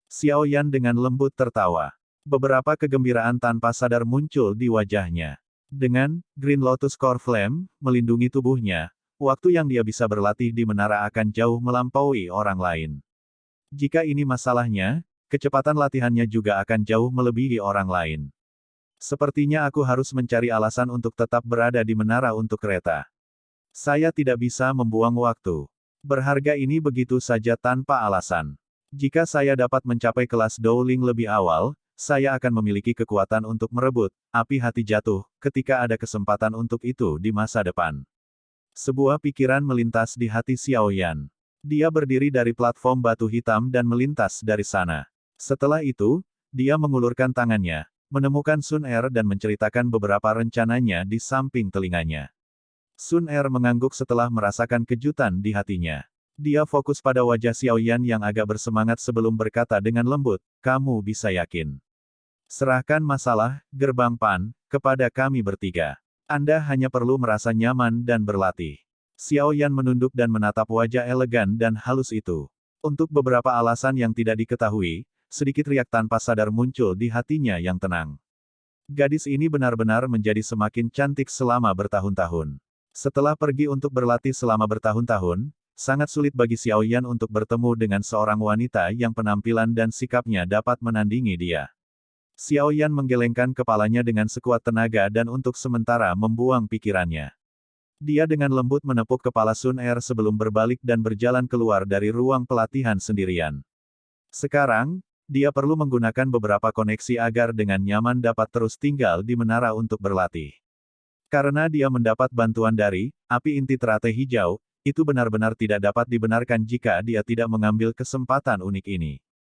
Xiao Yan dengan lembut tertawa. Beberapa kegembiraan tanpa sadar muncul di wajahnya. Dengan Green Lotus Core Flame melindungi tubuhnya, waktu yang dia bisa berlatih di menara akan jauh melampaui orang lain. Jika ini masalahnya, kecepatan latihannya juga akan jauh melebihi orang lain. Sepertinya aku harus mencari alasan untuk tetap berada di menara untuk kereta. Saya tidak bisa membuang waktu. Berharga ini begitu saja tanpa alasan. Jika saya dapat mencapai kelas Dowling lebih awal, saya akan memiliki kekuatan untuk merebut api hati jatuh ketika ada kesempatan untuk itu di masa depan. Sebuah pikiran melintas di hati Xiao Yan. Dia berdiri dari platform batu hitam dan melintas dari sana. Setelah itu, dia mengulurkan tangannya, menemukan Sun Er dan menceritakan beberapa rencananya di samping telinganya. Sun Er mengangguk setelah merasakan kejutan di hatinya. Dia fokus pada wajah Xiao Yan yang agak bersemangat sebelum berkata dengan lembut, kamu bisa yakin. Serahkan masalah, gerbang Pan, kepada kami bertiga. Anda hanya perlu merasa nyaman dan berlatih. Xiao Yan menunduk dan menatap wajah elegan dan halus itu. Untuk beberapa alasan yang tidak diketahui, sedikit riak tanpa sadar muncul di hatinya yang tenang. Gadis ini benar-benar menjadi semakin cantik selama bertahun-tahun. Setelah pergi untuk berlatih selama bertahun-tahun, sangat sulit bagi Xiao Yan untuk bertemu dengan seorang wanita yang penampilan dan sikapnya dapat menandingi dia. Xiao Yan menggelengkan kepalanya dengan sekuat tenaga dan untuk sementara membuang pikirannya. Dia dengan lembut menepuk kepala Sun Er sebelum berbalik dan berjalan keluar dari ruang pelatihan sendirian. Sekarang, dia perlu menggunakan beberapa koneksi agar dengan nyaman dapat terus tinggal di menara untuk berlatih. Karena dia mendapat bantuan dari api inti teratai hijau, itu benar-benar tidak dapat dibenarkan jika dia tidak mengambil kesempatan unik ini.